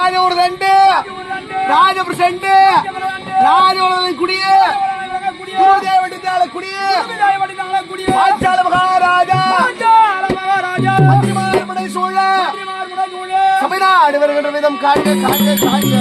ராஜ ராஜபிரசண்ட் ராஜகுடியே குடியே பாஞ்சால மகாராஜா மந்திரிமார்படை சூழ சபைநாடு வருகின்ற விதம் காண்க காண்க காண்க.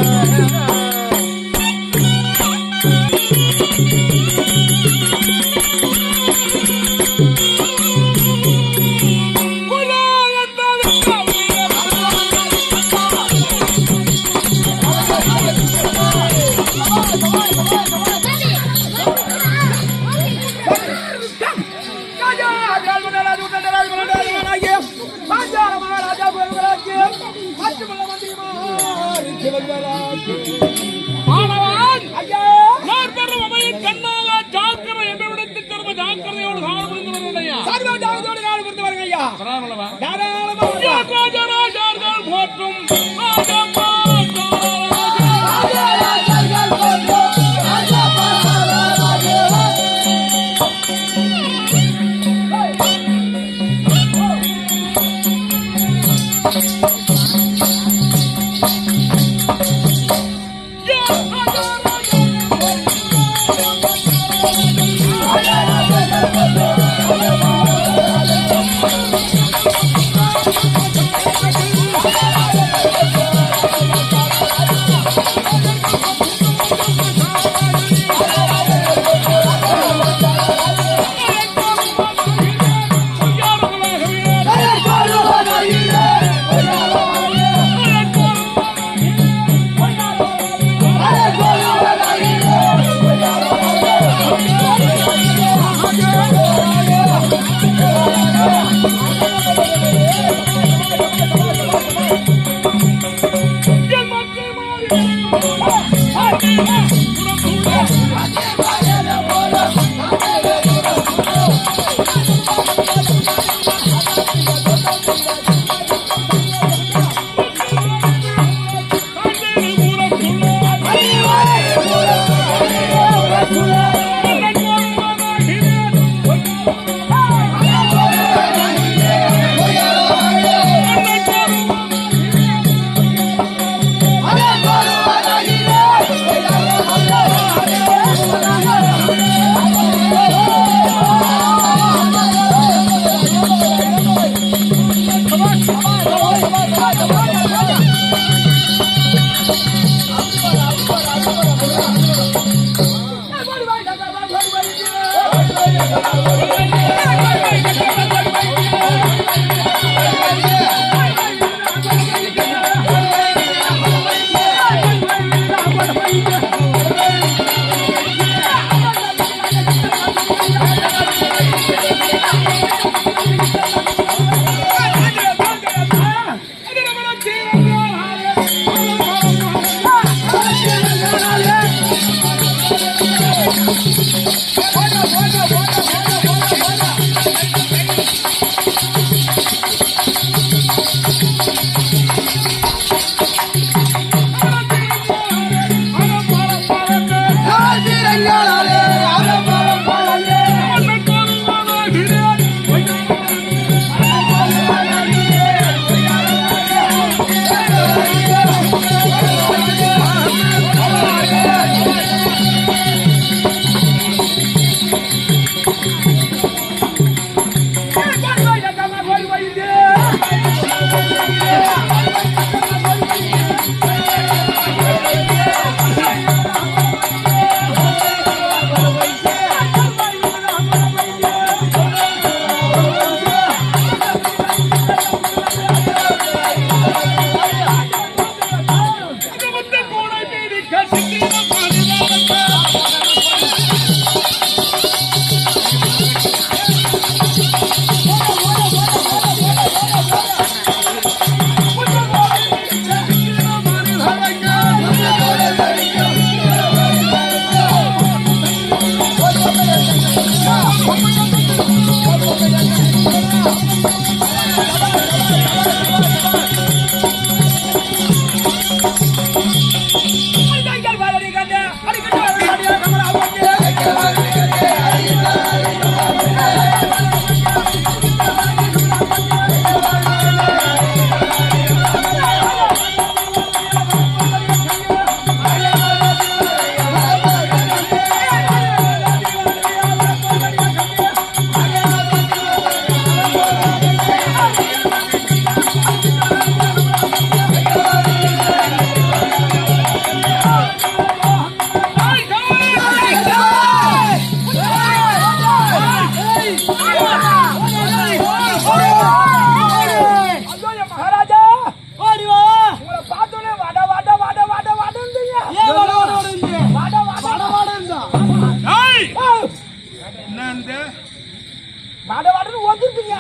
இருப்பீங்க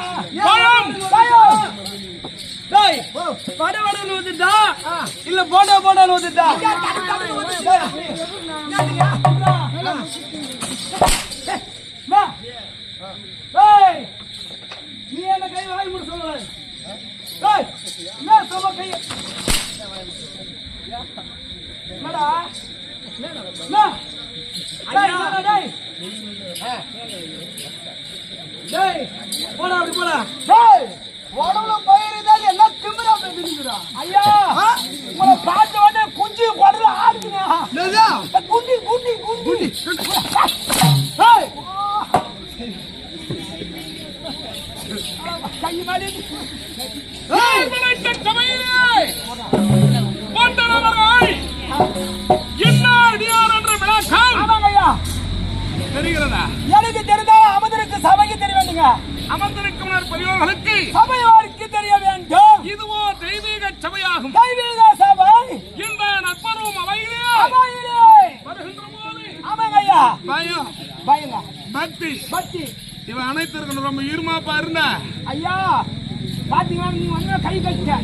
படவடன்னு வந்துட்டா இல்ல போடா போடான்னு வந்துட்டா நீ என்ன கை வாங்கி முடி சொல்ல கை போடா அப்படி போடா உடம்புல பயிர்தான் எல்லாம் திமிரா பேசுறா ஐயா உங்களை பார்த்த உடனே குஞ்சு குடல ஆடுதுங்க குண்டி குண்டி குண்டி கை மாடி தெரிகிறதா? எனக்கு தெரிந்தா அமர்ந்திருக்கு சபைக்கு தெரிய வேண்டுங்க. அமர்ந்திருக்கும் பெரியோர்களுக்கு சபையோருக்கு தெரிய வேண்டும். இதுவோ தெய்வீக சபையாகும். தெய்வீக சபை இந்த நட்பரும் அவையிலே வருகின்ற போது ஆமாங்க ஐயா பயம் பயங்க பக்தி பக்தி இவன் அனைத்திற்கும் ரொம்ப ஈர்மாப்பா இருந்த ஐயா பாத்தீங்களா நீ வந்து கை கட்ட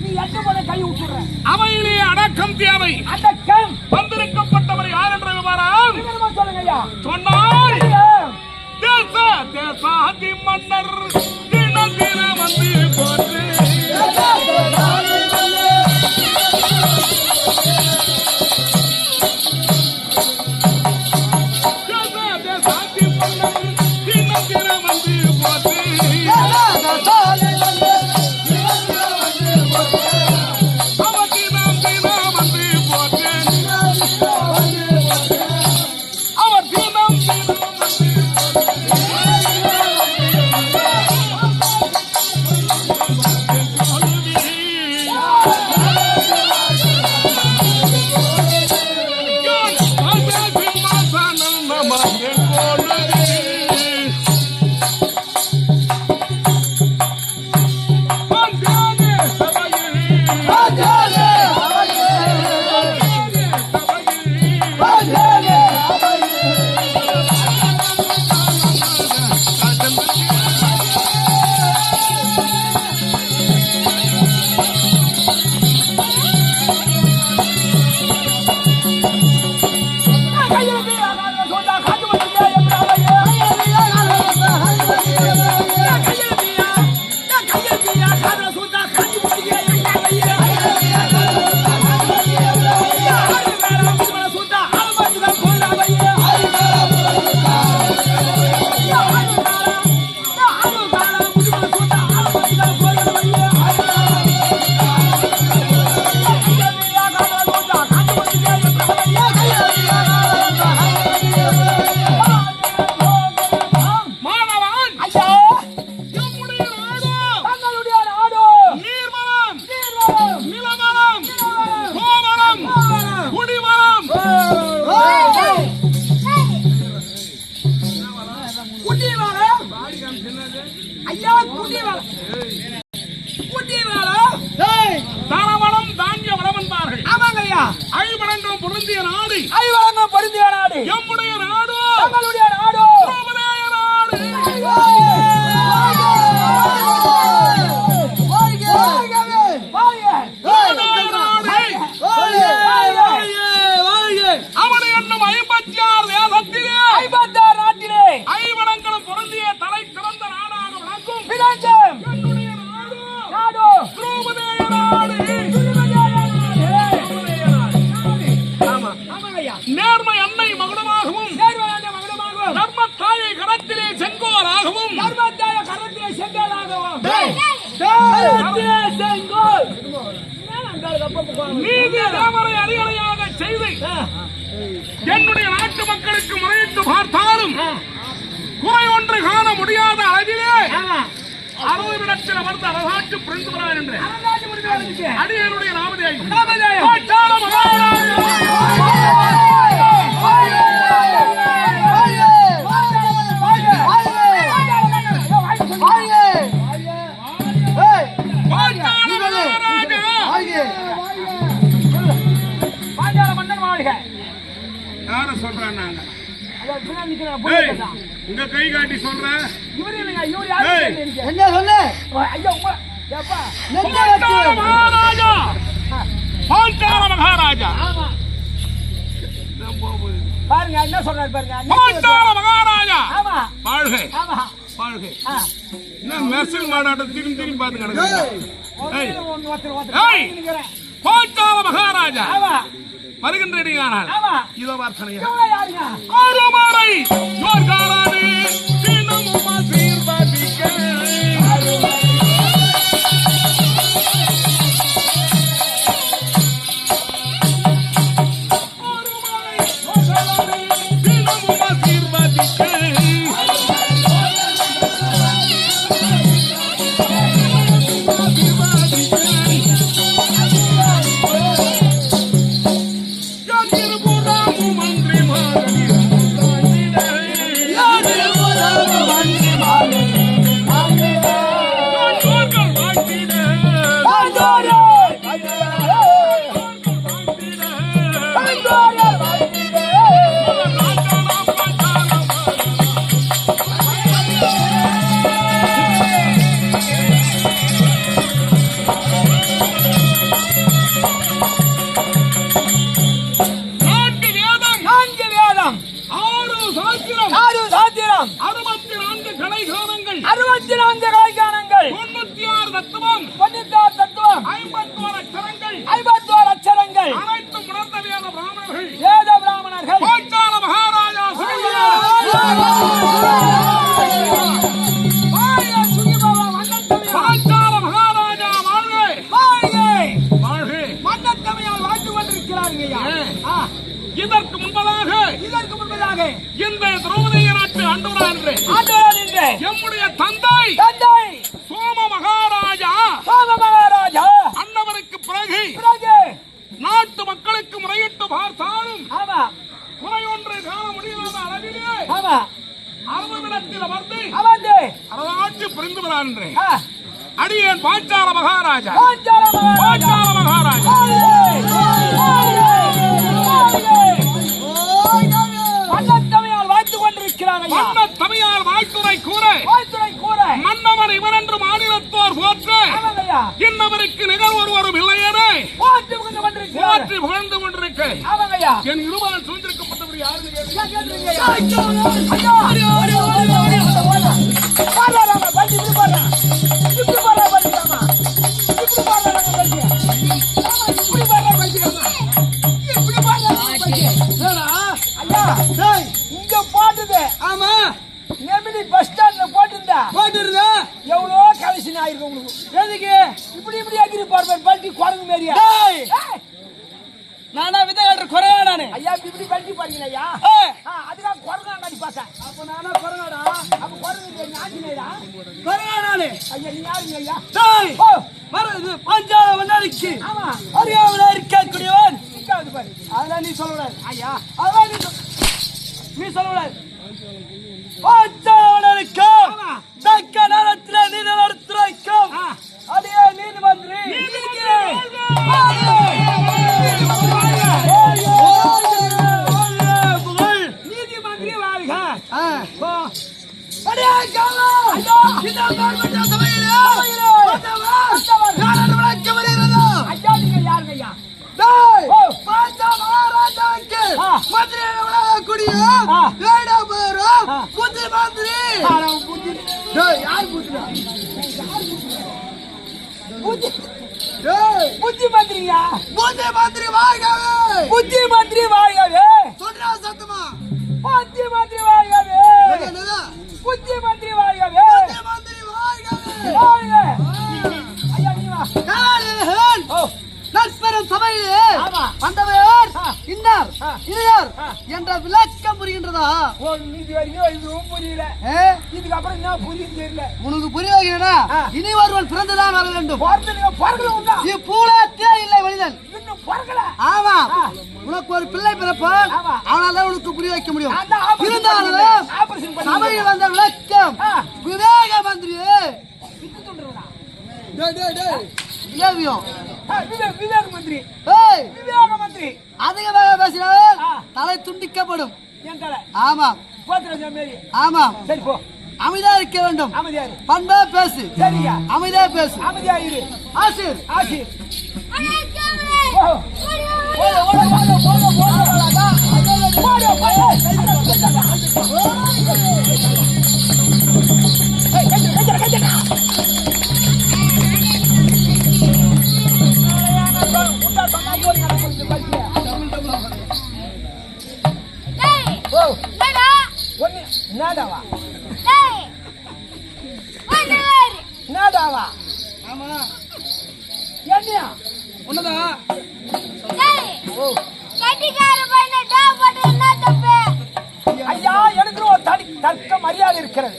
நீ எட்டு போல கை விட்டுற அவையிலே அடக்கம் தேவை. அடக்கம் வந்திருக்கப்பட்டவர் யார் என்ற விவரம் சொல்லுங்க ஐயா சொன்னால் தேச தேசாதி மன்னர் தினம் தினம் வந்து போற்று நேர்மை அன்னை மகுடமாகவும் தர்மத்தாயை கரத்திலே செங்கோலாகவும் நீதி தாமரை அடிகளையாக செய்து என்னுடைய நாட்டு மக்களுக்கு முறையிட்டு பார்த்தாலும் குறை ஒன்று காண முடியாத அளவிலே 60 இடத்தில் அமர்ந்து அரசாட்சி புரிந்து கொள்ளார் என்று அடியனுடைய நாமதேயம் யார சொல்றாங்க உங்க கை காட்டி சொல்ற இவரு இல்லைங்க, இவரு யாரு ஏய். தெரியுங்க? என்ன சொல்லு ஐயா, ஏப்பா. பாஞ்சால மகாராஜா பாஞ்சால மகாராஜா ஆமா. பாருங்க என்ன சொல்றாரு பாருங்க. பாஞ்சால மகாராஜா ஆமா வாழ்க ஆமா. வாழ்க ஆ. என்ன மெர்சல் மாடாட்டம் திரும்பி திரும்பி பார்த்து கிடக்கு ஏய். ஒருத்தர் ஏய். நிக்கிறேன். பாஞ்சால மகாராஜா ஆமா வருகின்றீர்கள் ஆமா. இதோ வார்த்தையா இவங்க யாருங்க? ஆறுமாறை யோர்காரானே தினமுமா சீர்பாதிக்க இதற்கு முன்பதாக இந்த திரௌபதி நாட்டு ஆண்டவரான் என்று எம்முடைய தந்தை சோம மகாராஜா அன்னவருக்கு பிறகு நாட்டு மக்களுக்கு முறையிட்டு பார்த்தாலும் குறை ஒன்று காண முடியாத அளவிலே 60 இடத்தில் அமர்ந்து அரசாட்சி புரிந்து வரான் அடியேன் பாஞ்சால மகாராஜா தமிழால் வாழ்த்துறை கூற மன்னவர் இவர் என்று மாநிலத்தோர் போற்ற இன்னவருக்கு நிகழ் ஒருவரும் இல்லையேனே போற்றி புகழ்ந்து கொண்டிருக்க என் இருவால் சூழ்ந்திருக்கப்பட்டவர் யாருன்னு இங்க போட்டுது. ஆமா நெமிலி பஸ் ஸ்டாண்ட்ல போட்டிருந்தா எவ்வளோ கலெக்ஷன் ஆயிருக்கு உங்களுக்கு. எதுக்கு இப்படி ஆக்கிட்டு போறேன் பல்ட்டி குரங்கு மாரியா? நானா விதகாட்டு குறையா நானு ஐயா இப்படி பல்ட்டி பாருங்க ஐயா. அதுக்காக குரங்காடி பார்த்தேன். அப்ப நானா குரங்காடா? அப்ப குரங்கு ஞானியா? குரங்கா நானு ஐயா. நீ யாருங்க ஐயா? இது பாஞ்சால மன்னருக்கு அறியாமல இருக்கக்கூடியவன் பாரு. அதெல்லாம் நீ சொல்லக்கூடாது ஐயா. அதெல்லாம் நீ சொல்லக்கூடாது. பாஞ்சாலனுக்கும் தக்க நேரத்தில் நீதி நடத்துறைக்கும் அதே நீதிமன்றி நீதிமன்றி வாழ்க. ஐயா நீங்க யாருங்க ஐயா? புத்தி மந்திரியா? புத்தி மந்திரி வாழ்கவே. சொல்றா சத்தமா. புத்தி மந்திரி வாழ்கவே. புத்தி மந்திரி வாழ்கவே. ஐயா நீ வா. நட்பெரும் சபையிலே வந்தவர் இன்னார் இளையார் என்ற விளக்கம் புரிகின்றதா? இது வரைக்கும் இதுவும் புரியல. இதுக்கப்புறம் என்ன புரியும் தெரியல. உனக்கு புரிய வைக்கிறா? இனி ஒருவன் பிறந்துதான் வர வேண்டும். இப்பூலத்தே இல்லை மனிதன் இன்னும் பிறக்கல. ஆமா உனக்கு ஒரு பிள்ளை பிறப்பான். அவனால உனக்கு புரிய வைக்க முடியும். இருந்தாலும் சபையில் வந்த விளக்கம் விவேக மந்திரியே விவேக மந்திரி விவேக மந்திரி அதிகமாக பேசினால் தலை துண்டிக்கப்படும். ஆமா ஆமா சரி போ. அமைதியா இருக்க வேண்டும். அமைதியா இரு. பண்பா பேசு. சரியா? அமைதியா பேசு. அமைதியா இரு. ஆசிர் ஆசிர். நாடாவா நாடாவா ஆமா என்னையா உன்னதான் ஐயா எனக்கு ஒரு தர்க்க மரியாதை இருக்கிறது.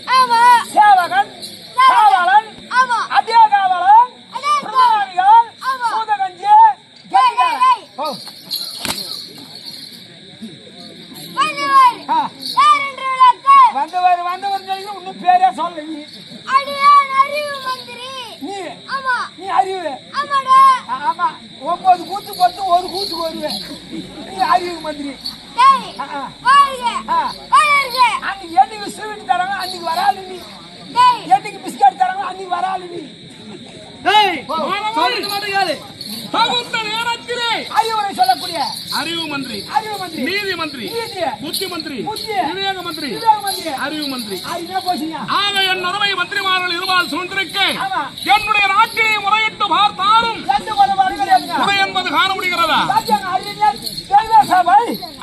சேவகன் காவலன் அதே காவலன் பிரதானிகள் சூதகஞ்சி வந்தவர் இன்னும் பேரே சொல்ல நீ நீ அறிவு ஆமா 9 கூத்து போட்டு ஒரு கூத்துக்கு வருவேன். நீ அறிவு மந்திரி. அன்னைக்கு என்னைக்கு ஸ்வீட் தராங்க அன்னைக்கு வராது நீ. என்னைக்கு பிஸ்கட் தராங்க அன்னைக்கு வராது நீ. தகுந்த நேரத்திலே அறிவுரை சொல்லக்கூடிய அறிவு மந்திரி, நீதி மந்திரி, புத்தி மந்திரி, விவேக மந்திரி, அறிவு மந்திரி ஆக என் அருமை மந்திரிமார்கள் இருவால் சூழ்ந்திருக்க என்னுடைய நாட்டிலே முறையிட்டு பார்த்தாலும் முறை என்பது காண முடிகிறதா?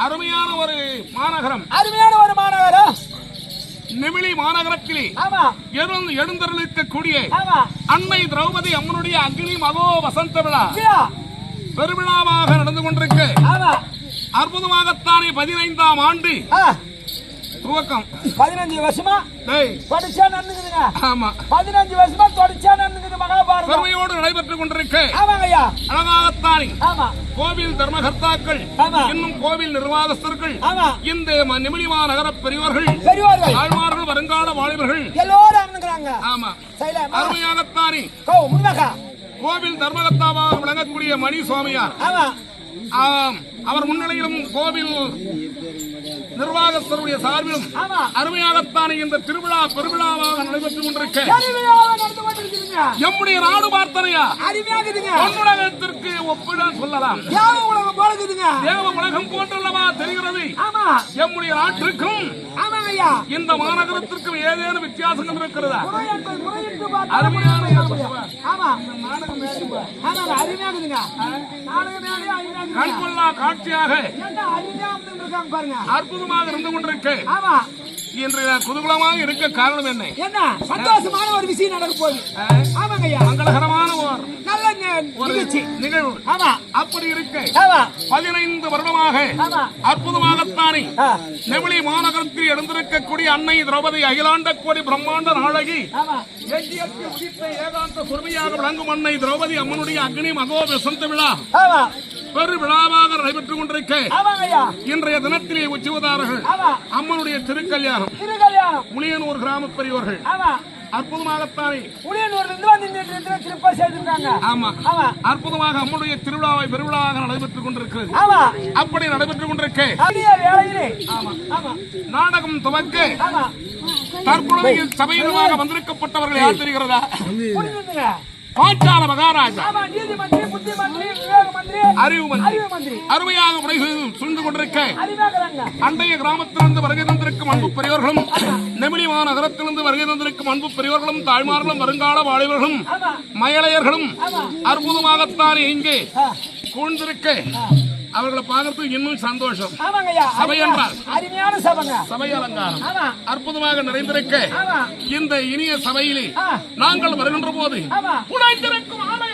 அருமையான ஒரு மாநகரம் நெமிலி மாநகரத்திலே எழுந்தருளிக்கக்கூடிய அன்னை திரௌபதி அம்மனுடைய அக்னி மகோ வசந்த விழா பெருவிழாவாக நடந்து கொண்டிருக்கு. அற்புதமாகத்தானே 15ஆம் ஆண்டு துவக்கம். 15 வருஷமா தொடர்ச்சியா நடந்துக்குதுங்க. ஆமா 15 வருஷமா தொடர்ச்சியா நடந்துக்குது மகாபாரதம். பெருமையோடு நடைபெற்றுக் கொண்டிருக்கு. ஆமாங்க ஐயா. அழகாகத்தானே ஆமா கோவில் தர்மகர்த்தாக்கள் இன்னும் கோவில் நிர்வாகஸ்தர்கள் இந்த நெமிலிமா நகர பெரியவர்கள் ஆழ்வார்கள் வருங்கால வாலிபர்கள் எல்லோரும் நடந்துக்கிறாங்க. ஆமா அருமையாகத்தானே கோவில் தர்மகர்த்தாவாக விளங்கக்கூடிய மணி சுவாமியார் அவர் முன்னிலையிலும் கோவில் நிர்வாகஸ்தருடைய சார்பிலும் அருமையாகத்தானே இந்த திருவிழா பெருவிழாவாக நடைபெற்றுக் கொண்டிருக்க எம்முடைய நாடு பார்த்தனையா பொன்னுலகத்திற்கு ஒப்பிட சொல்லலாம். தேவ உலகம் போன்றல்லவா தெரிகிறது. எம்முடைய நாட்டிற்கும் இந்த மாநகரத்திற்கும் ஏதேனும் வித்தியாசங்கள் இருக்கிறதா? அருமையான கண்கொள்ளா காட்சியாக அற்புதமாக இருந்து கொண்டிருக்கு. இன்றைய குதூகலமாக இருக்க காரணம் என்ன? சந்தோஷமான ஒரு விஷயம் நடக்க போகுது. மங்களகரமான ஒரு நிகழ்வு. அப்படி இருக்கு 15 வருடமாக அற்புதமாகத்தானே நெமிலி மாநகரத்தில் எழுந்திருக்கக்கூடிய அன்னை திரௌபதி அகிலாண்ட கோடி பிரம்மாண்ட நாயகி ஏகாந்த பொறுமையாக விளங்கும் அன்னை திரௌபதி அம்மனுடைய அக்னி மகோ வசந்த விழா பெரு விழாவாக நடைபெற்றுக் கொண்டிருக்க இன்றைய தினத்திலே உச்சிவதாரர்கள் அம்மனுடைய திருக்கல்யாணம் முளியனூர் கிராம பெரியவர்கள் அற்புதமாகத்தானே அற்புதமாக அம்முடைய திருவிழாவை பெருவிழாவாக நடைபெற்றுக் கொண்டிருக்கிறது. அப்படி நடைபெற்றுக் கொண்டிருக்க நாடகம் துவக்க தற்பொழுது சபையினமாக வந்திருக்கப்பட்டவர்கள் யார் தெரிகிறதா? பாஞ்சால மகாராஜா அறிவு மந்திரி அருமையாக சூழ்ந்து கொண்டிருக்க அண்டைய கிராமத்திலிருந்து வருகை தந்திருக்கும் அன்பு பெரியவர்களும் நெமிலி மாநகரத்திலிருந்து வருகை தந்திருக்கும் அன்பு பெரியவர்களும் தாய்மார்களும் வருங்கால வாலிபர்களும் மயலையர்களும் அற்புதமாகத்தான் இங்கே கூழ்ந்திருக்க அவர்களை பார்க்கறதுக்கு இன்னும் சந்தோஷம். சபை என்றால் சபை அலங்காரம் அற்புதமாக நிறைந்திருக்க இந்த இனிய சபையிலே நாங்கள் வருகின்ற போது உடைத்திருக்கும் ஆடை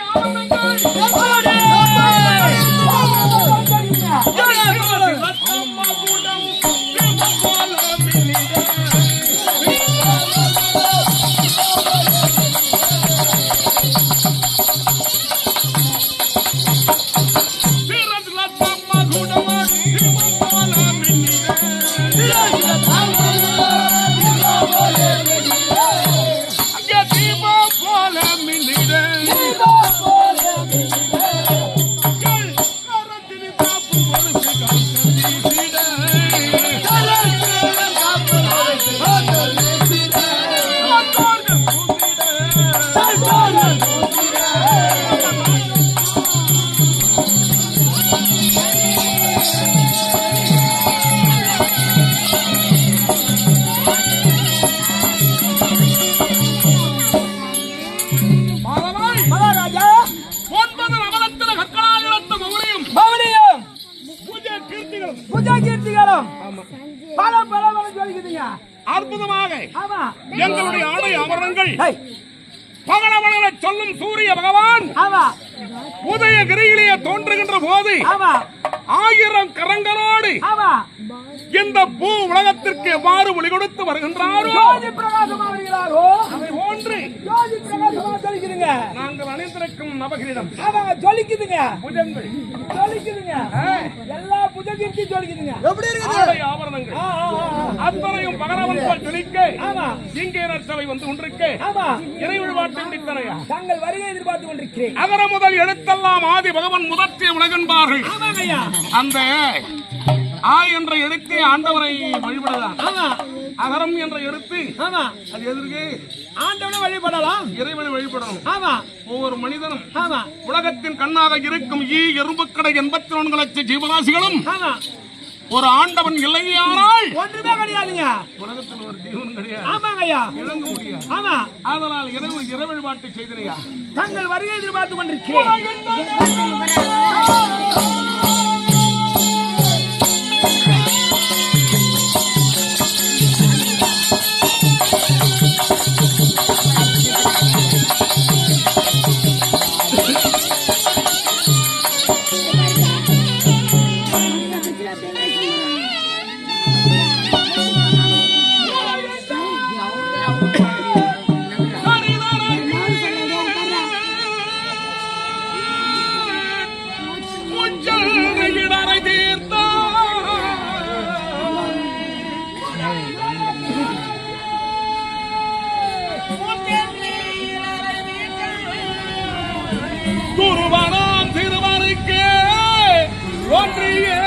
புஜ கீர்த்திகளும் பல பல பல சொல்லிக்குதுங்க. அற்புதமாக ஆமா எங்களுடைய ஆடை ஆபரணங்கள் ஏய், பகலவனங்களை சொல்லும் சூரிய பகவான் ஆமா உதயகிரியிலேயே தோன்றுகின்ற போது ஆமா 1000 கரங்களோடு ஆமா இந்த பூ உலகத்திற்கு எவ்வாறு ஒளி கொடுத்து வருகின்றாரோ ஜோதி பிரகாசமா வருகிறாரோ அதை போன்று ஜோதி பிரகாசமா சொல்லிக்குதுங்க. நாங்கள் அணிந்திருக்கும் நவகிரீடம் ஆமாங்க சொல்லிக்குதுங்க, புஜங்கள் சொல்லிக்குதுங்க. எல்லா புஜ கீர்த்தி சொல்லிக்குதுங்க. எப்படி இருக்குது? ஆடை ஆபரணங்கள் அத்தனையும் பகலவன் போல் ஜொலிக்க ஆமா இங்கே நற்சபை வந்து ஒன்றிருக்கு ஆமா இறை வழிபாட்டை முடித்தனையா தங்கள் வருகை எதிர்பார்த்து கொண்டிருக்கிறேன். அகர முதல் எழுத்தெல்லாம் ஆதி பகவன் முதற்கே உலகென்பார்கள். ஆமாங்க ஐயா. அந்த ஆ என்ற எழுத்தே ஆண்டவரை வழிபடலாம். ஆமா அகரம் என்ற எழுத்து ஆமா அது எதற்கு ஆண்டவனை வழிபடலாம். இறைவனை வழிபடணும். ஆமா ஒவ்வொரு மனிதனும் ஆமா உலகத்தின் கண்ணாக இருக்கும் எறும்புக்கடை 84 லட்சம் ஜீவராசிகளும் ஆமா ஒரு ஆண்டவன் இல்லையானால் ஒன்றுமே கிடையாதுங்க. உலகத்தில் ஒரு ஜீவன் கிடையாது. ஆமாங்க ஐயா. இழங்க முடியாது. ஆமா அதனால் இறை வழிபாட்டை செய்தனையா தங்கள் வருகை எதிர்பார்த்து கொண்டிருக்கிறேன். குருவானாம் திருவருக்கே ஒன்றியே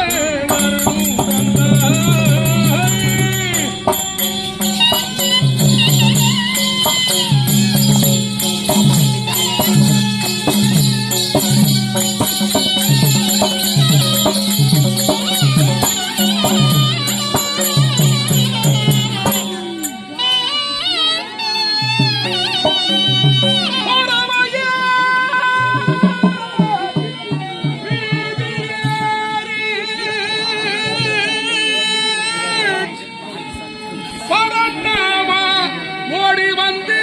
ஓடி வந்து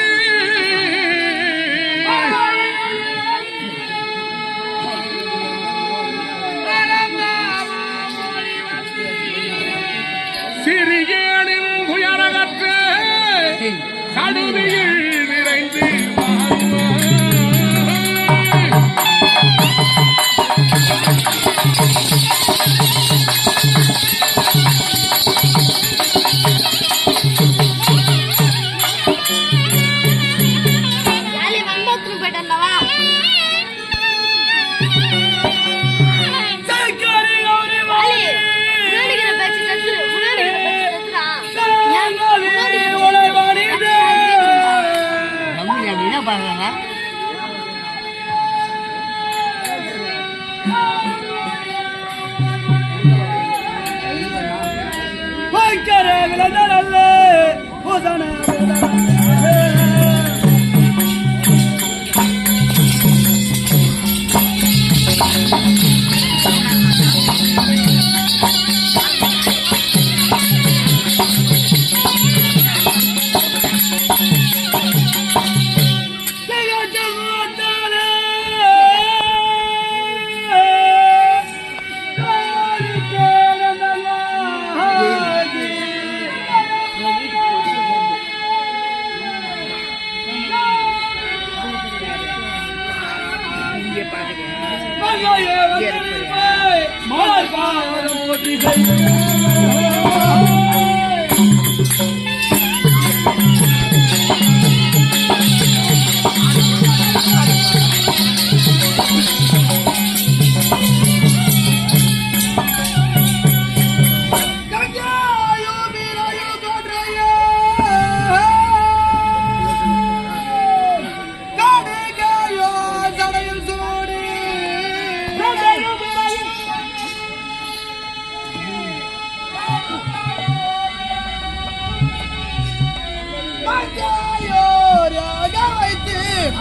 சிறியேனின் துயரகற்று சடுதியில் நிறைந்து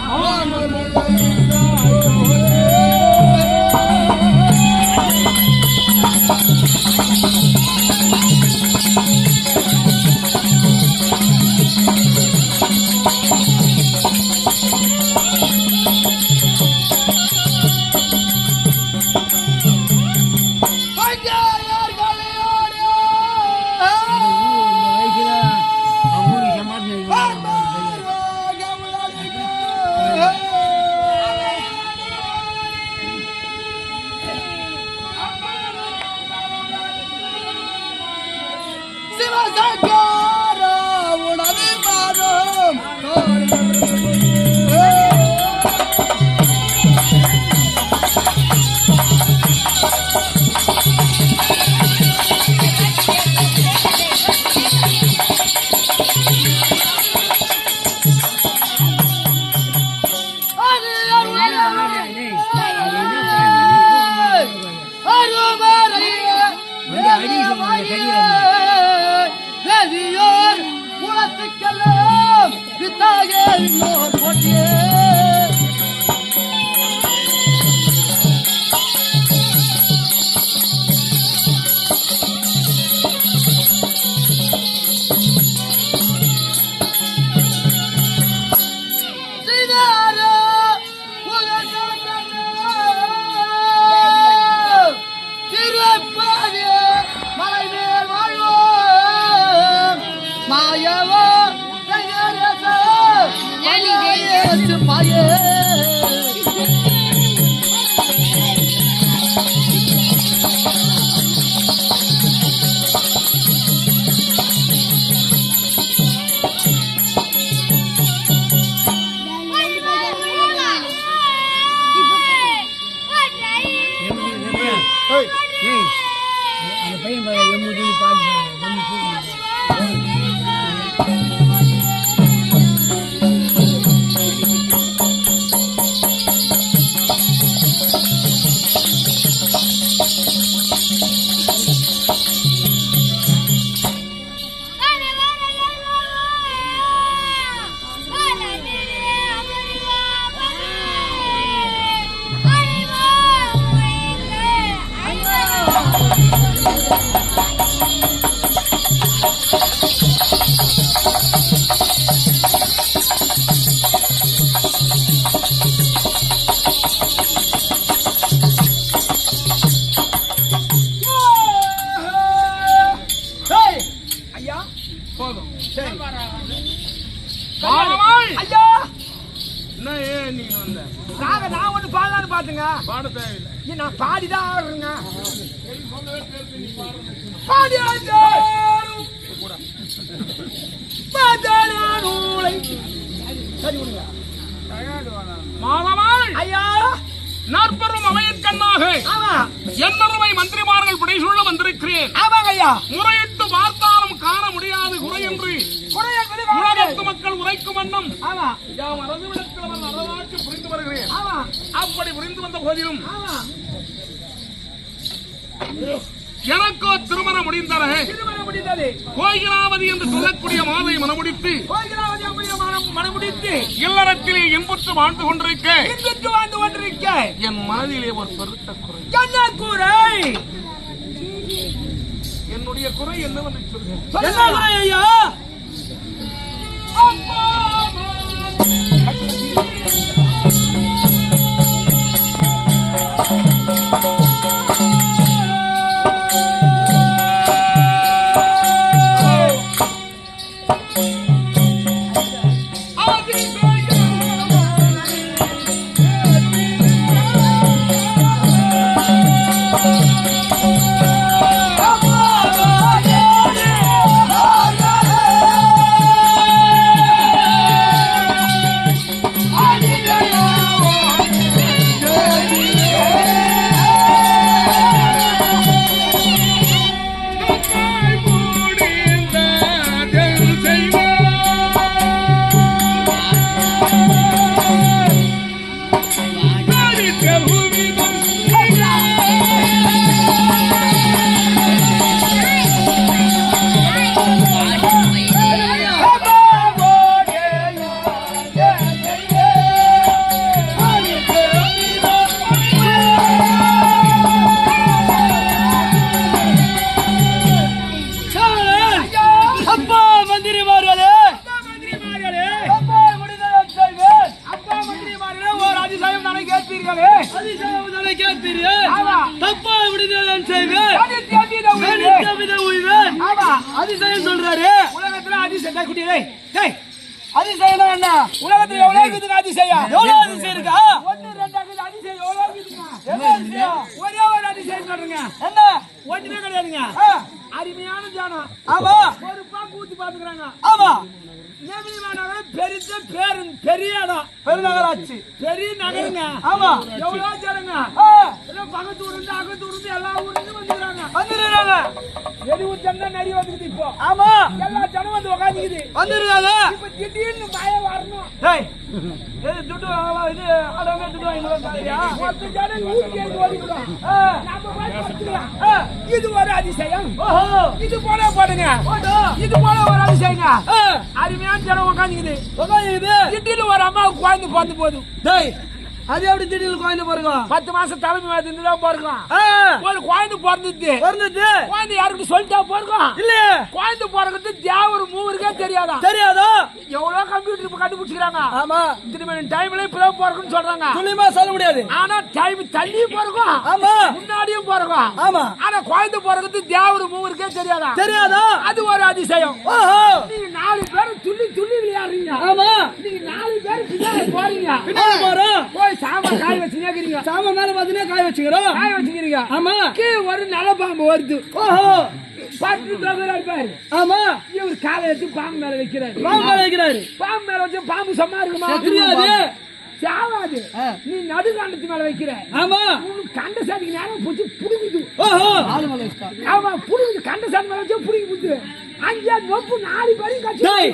Oh, சிவசங்கரா உனது பாதம் உலகத்துக்கெல்லாம் வித்தாக இன்னொரு போட்டியே நான் ஒண்ணு பாடலான்னு பாத்துங்க. பாட தேவையில்லை, நான் பாடிதான் ஆடுறேங்க. ஐயா நாற்பெரும் அவையின் கண்ணாக என்னருமை மந்திரிமார்கள் புடைசூழ வந்திருக்கிறேன். முறையிட்டு பார்த்தாலும் காண முடியாது குறை என்று உலகத்து மக்கள் உரைக்கும் வண்ணம் மறந்துவிடத்தில் வரலாற்று புரிந்து வருகிறேன். அப்படி புரிந்து வந்த போதிலும் எனக்கோ திருமணம் முடிந்தது. கோயிலாவதி என்று சொல்லக்கூடிய மாதை மனமுடித்து இல்லறத்திலே இன்புற்று வாழ்ந்து கொண்டிருக்க என் மனதிலே ஒரு பெருத்த குறை. என்னுடைய குறை என்னவென்று சொல்கிறேன். அதிசயம் சொல்றாரு. உலகத்துல அதிசயம் குட்டியே அதிசயம் என்ன? உலகத்துல எவ்வளவு இருக்குது அதிசயம்? எவ்வளவு அதிசயம் இருக்கா? 1 2 அதிசயம் எவ்வளவு இருக்குங்க? என்ன அதிசயம்? ஒரே ஒரு அதிசயம் சொல்றீங்க. என்ன? ஒண்ணுமே கிடையாதுங்க. அருமையான வேணாம். ஆமா ஒரு பாக்கு ஊத்தி பாத்துக்கிறாங்க. ஆமா நெமிலி மாநகரம் பெரிய இடம், பெருநகராட்சி பெரிய நகருங்க. ஆமா எவ்வளோ ஜனங்க, ஆ, எல்லாம் பக்கத்து ஊருந்து அகத்து ஊருந்து எல்லா ஊருந்து வந்துக்கிறாங்க. வந்துருக்காங்க வெளியூர் ஜனம் நிறைய வந்துக்குது. இப்போ ஆமா எல்லா ஜனம் வந்து உக்காந்துக்குது. வந்துருக்காங்க இப்ப திடீர்னு மழை வரணும். டேய் இது துட்டு வாங்கலாம், இது ஆடவே துட்டு வாங்கிடுவாங்க. மொத்த ஜனம் 105 ஓடிக்கிறோம். நாம போய் படுத்துக்கலாம். இது ஒரு அதிசயம். ஓஹோ இது போல போடுங்க, இது போல ஒரு அதிசயங்க. அருமையான ஜனம் உக்காந்துக்குது. உட்காந்து திடீர்னு ஒரு அம்மாவுக்கு குழந்தை பிறந்து போகுது. டேய் அது எப்படி திடீர்னு குழந்தை பாருங்க 10 மாசம் தலைமை இருந்துதான் போறோம். ஒரு குழந்தை பிறந்துச்சு. பிறந்துச்சு குழந்தை யாருக்கு சொல்லிட்டா போறோம் இல்லையே, குழந்தை பிறகுறது தேவர் மூவருக்கே தெரியாதா? தெரியாதா? எவ்வளவு கம்ப்யூட்டர் இப்ப கண்டுபிடிச்சிருக்காங்க. ஆமா திரும்ப டைம்ல இப்பதான் போறோம்னு சொல்றாங்க. துல்லியமா சொல்ல முடியாது. ஆனா டைம் தள்ளியும் போறோம், ஆமா முன்னாடியும் போறோம். ஆமா ஆனா குழந்தை பிறகுறது தேவர் மூவருக்கே தெரியாதா? தெரியாதா? அது ஒரு அதிசயம். ஓஹோ நீங்க 4 பேரும் துள்ளி விளையாடுறீங்க. ஆமா நீங்க 4 பேரும் பின்னாடி போறீங்க. பின்னாடி போறோம், போய் சாமான் காய வச்சு கேக்குறீங்க. சாம மேல பாத்தீங்கன்னா காய வச்சுக்கிறோம். காய வச்சுக்கிறீங்க. ஆமா கீழே ஒரு நல்ல பாம்பு வருது. ஓஹோ பார்த்து தோகுறாரு பாரு. ஆமா இவர் காலை எடுத்து பாம்பு மேல வைக்கிறாரு. பாம்பு மேல வைக்கிறாரு. பாம்பு மேல வச்சு பாம்பு சும்மா இருக்குமா? தெரியாது. சாவாது. நீ நடுகாண்டத்து மேல வைக்கிற. ஆமா உனக்கு கண்ட சாதிக்கு நேரம் போச்சு புடுங்குது. ஓஹோ ஆமா புடுங்குது. கண்ட சாதி மேல வச்சு புடுங்கி புடுது. அங்கே நொப்பு 4 பேரும் கட்சி. டேய்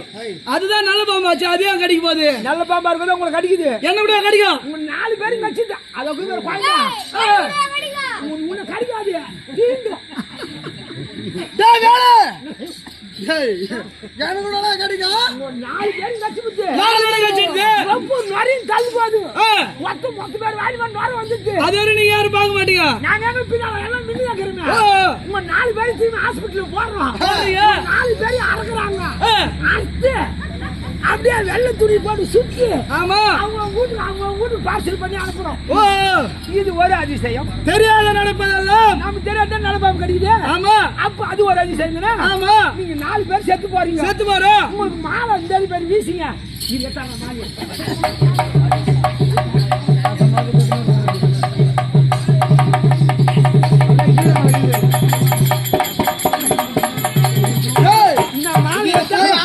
அதுதான் நல்ல பாம்பாச்சு, அதே கடிக்க போகுது. நல்ல பாம்பா இருக்குது உங்களுக்கு கடிக்குது. என்ன விட கடிக்கும்? உங்க 4 பேரும் கட்சிதா. அதுக்கு ஒரு குழந்தை உன்னை கடிக்காது. தீண்டும். டேய் வேலை டேய் எனக்கு கூட கடிக்கும். உங்க 4 பேரும் கட்சி புத்து. 4 பேரும் கடிச்சிட்டு நொப்பு நொறியும் தள்ளி போகுது. மொத்த பேர் வாடி வந்து நொற வந்துச்சு. அது வரை நீங்க யாரும் பார்க்க மாட்டீங்க. நாங்க எங்க பின்னால எல்லாம் மின்னி வைக்கிறோமே. உங்க 4 பேரும் திரும்பி ஹாஸ்பிட்டலுக்கு போடுறோம். 4 பேரும் அறக்குறாங்க. அறுத்து அப்படியே வெள்ளை துணி போட்டு சுத்தி ஆமா அவங்க வீட்டுக்கு பார்சல் பண்ணி அனுப்புறோம். ஓ இது ஒரு அதிசயம். தெரியாத நடப்பதெல்லாம் நமக்கு தெரியாத நலபாம்பு கிடைக்குது. ஆமா அப்ப அது ஒரு அதிசயம். ஆமா நீங்க 4 பேர் செத்து போறீங்க. செத்து போறோம். உங்களுக்கு மாலை இந்த பேர் வீசிங்க. இது எத்தான மாலை?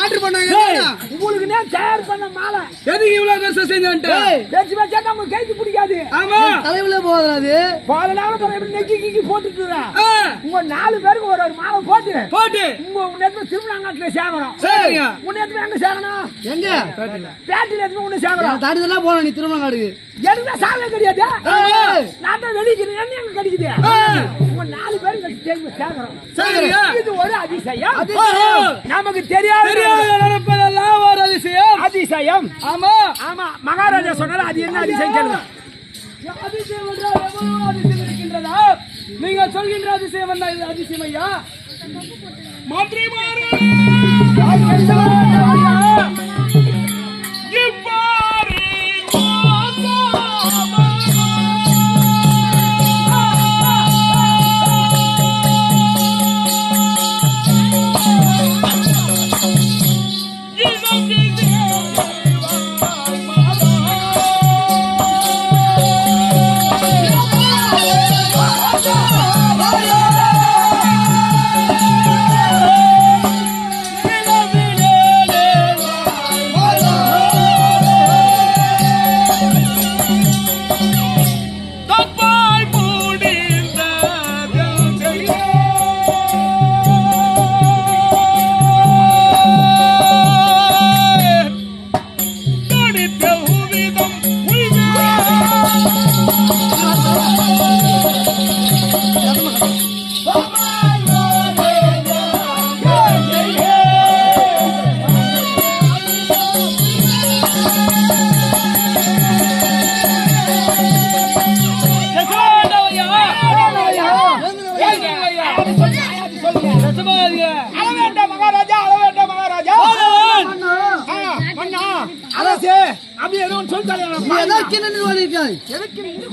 ஆர்டர் பண்ணாங்க உங்களுக்கு தயார் பண்ண மாலை. எதுக்கு இவ்வளவு கஷ்டம் செஞ்சேன்ட்டு பேச்சு பேச்சா நம்ம கைக்கு பிடிக்காது. ஆமா தலைவுல போகாது. போலனாலும் நெக்கி போட்டுட்டு உங்க 4 பேருக்கு ஒரு மாலை போட்டு உங்க நேரத்துல திருவிழாங்காட்டுல சேகரம். சரிங்க உங்க நேரத்துல எங்க சேகரம்? எங்க பேட்டில எடுத்து உன்ன சேகரம். தாடிதெல்லாம் போன நீ திருவிழாங்காடுக்கு எனக்கு சாவே கிடையாது. நான் தான் வெளிக்கிறேன். என்ன எங்க கிடைக்குது? உங்க 4 பேரும் சேகரம். சரிங்க இது ஒரு அதிசயம். நமக்கு தெரியாது நடப்பதெல்லாம் ஒரு அதிசயம். அதிசயம். ஆமா ஆமா மகாராஜா சொன்னாரு. அது என்ன அதிசயம் கேளுங்க. அதிசயம் என்றால் எவ்வளவு அதிசயம் இருக்கின்றதா? நீங்க சொல்கின்ற அதிசயம் என்ன? இது அதிசயம் ஐயா. மந்திரிமாரே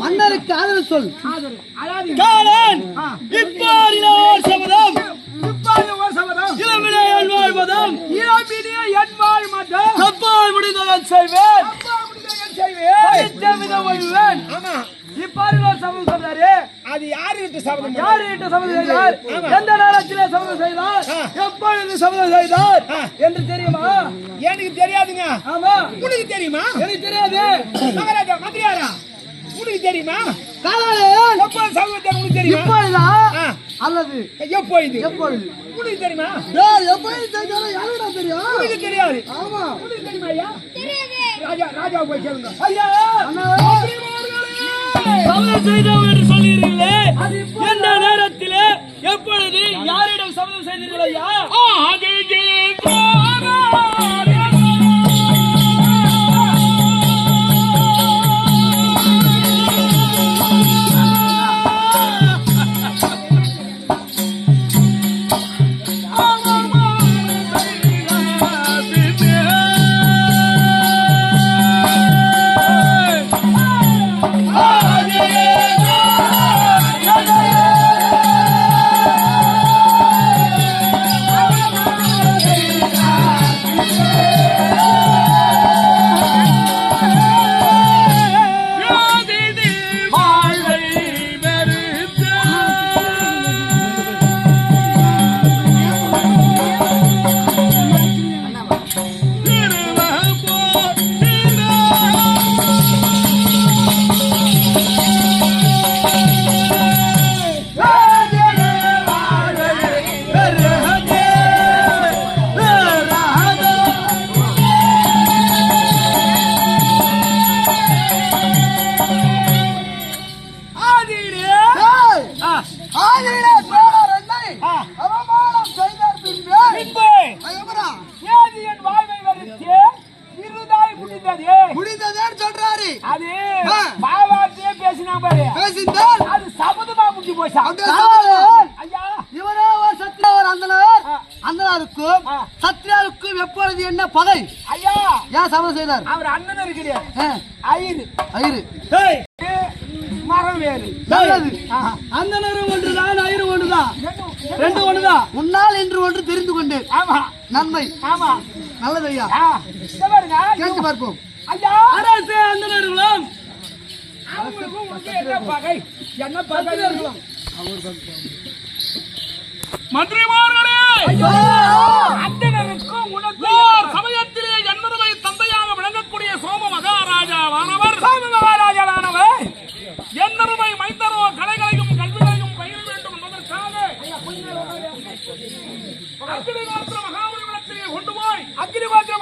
மன்னருக்கு ஆதரவு சொல். அது யாருகிட்ட சபதம் யாருகிட்ட சபதம் செய்தார்? எந்த நேரத்திலே சபதம் செய்தார்? எப்பொழுது சபதம் செய்தார் என்று தெரியுமா? எனக்கு தெரியாதுங்க. ஆமா, உனக்கு தெரியுமா? எனக்கு தெரியாது. மகாராஜா மந்திரியாரா உனக்கு தெரியுமா? காலாளன் எப்போ சபதம் உனக்கு தெரியுமா? இப்பொழுதா அல்லது எப்பொழுது எப்பொழுது? உனக்கு தெரியுமா? எப்பொழுது தெரிஞ்சாலும் யாருடா தெரியும்? உனக்கு தெரியாது. ஆமா, உனக்கு தெரியுமா ஐயா? ராஜா ராஜா போய் கேளுங்க. ஐயா சபதம் செய்தோம் என்று சொல்லியிருக்கீங்களே, எந்த நேரத்திலே எப்பொழுது யாரிடம் சபதம் செய்தீர்கள் ஐயா? முடிந்ததேன்னு சொல்றாரு. அது பாவார்த்தையே பேசினா பாரு. பேசினால் அது சபதமா முடிஞ்சு போச்சா? ஐயா இவரே ஒரு சத்திரியர் அந்தனர், அந்தனருக்கும் சத்திரியாருக்கும் எப்பொழுது என்ன பகை? ஐயா ஏன் சபதம் செய்தார்? அவர் அண்ணன் இருக்கிறார். ஐயரு ஐயரு மரம் வேறு. நல்லது. அந்தனரும் ஒன்றுதான், ஐயரு ஒன்றுதான், ரெண்டு ஒன்றுதான். முன்னால் என்று ஒன்று தெரிந்து கொண்டேன். ஆமா நன்மை. ஆமா நல்லது ஐயா, இங்க பாருங்க. கேட்டு பார்ப்போம். ஐயா அரசே அந்தணர்களும் அவங்களுக்கும் உனக்கு என்ன பகை? என்ன பகை? மந்திரிமார்களே, அந்தனருக்கும் உனக்கு ஓர் சமயத்திலே என்னுடைய தந்தையாக விளங்கக்கூடிய சோம மகாராஜாவானவர் என்னுடைய மைந்தரோ கலைகளையும் கல்விகளையும் பயிர வேண்டும் என்பதற்காக அக்னிஹோத்திர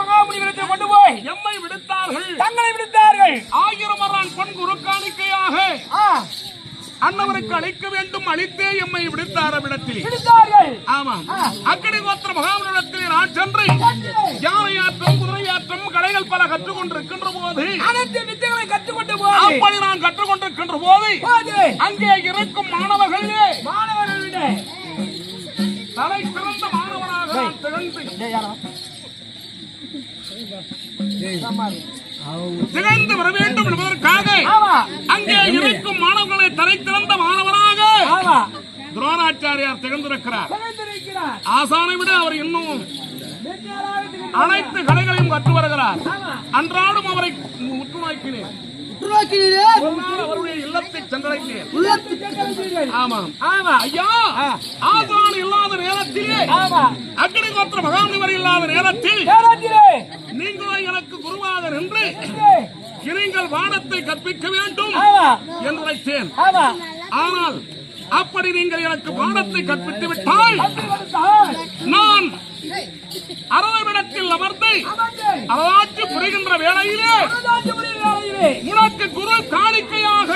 மகாமுனிவிடத்திலே கொண்டு போய் எம்மை விடுத்தார்கள், தங்களை விடுத்தார்கள். 1000 மரான் பொன் குறுக்காணிக்கையாக அன்னவருக்கு அளிக்க வேண்டும், அளித்தே எம்மை விடுத்தார் அவ்விடத்தில். ஆமா, அக்னிஹோத்திர மகாமுனிவிடத்திலே நான் சென்று யானையாற்றம் குதிரையாற்றம் கலைகள் பல கற்றுக்கொண்டிருக்கின்ற போது அனைத்து வித்தைகளை கற்றுக்கொண்டு போய் அப்படி நான் கற்றுக்கொண்டிருக்கின்ற போது அங்கே இருக்கும் மாணவர்களே தலை சிறந்த மாணவனாக நான் திகழ்ந்து வர வேண்டும் என்பதற்காக அங்கே இருக்கும் மாணவர்களை தலை சிறந்த மாணவனாக துரோணாச்சாரியார் திகழ்ந்திருக்கிறார். ஆசானை விட அவர் இன்னும் அனைத்து கலைகளையும் கற்று வருகிறார். அன்றாடும் அவரை உற்று நோக்கினேன். அவருடைய இல்லத்தை சென்றடைந்தேன். ஆமாம் ஐயா, ஆசான் இல்லாத நேரத்திலே அக்னிஹோத்திர மகாமுனிவர் இல்லாத நேரத்தில் நீங்களோ எனக்கு குருவாக நின்று நீங்கள் வானத்தை கற்பிக்க வேண்டும் என்று நினைத்தேன். ஆனால் அப்படி நீங்கள் எனக்கு பாடத்தை கற்பித்து விட்டால் நான் அரவவிடத்தில் அமர்ந்து அவராட்சி புரிகின்ற வேளையிலே உனக்கு குரு காணிக்கையாக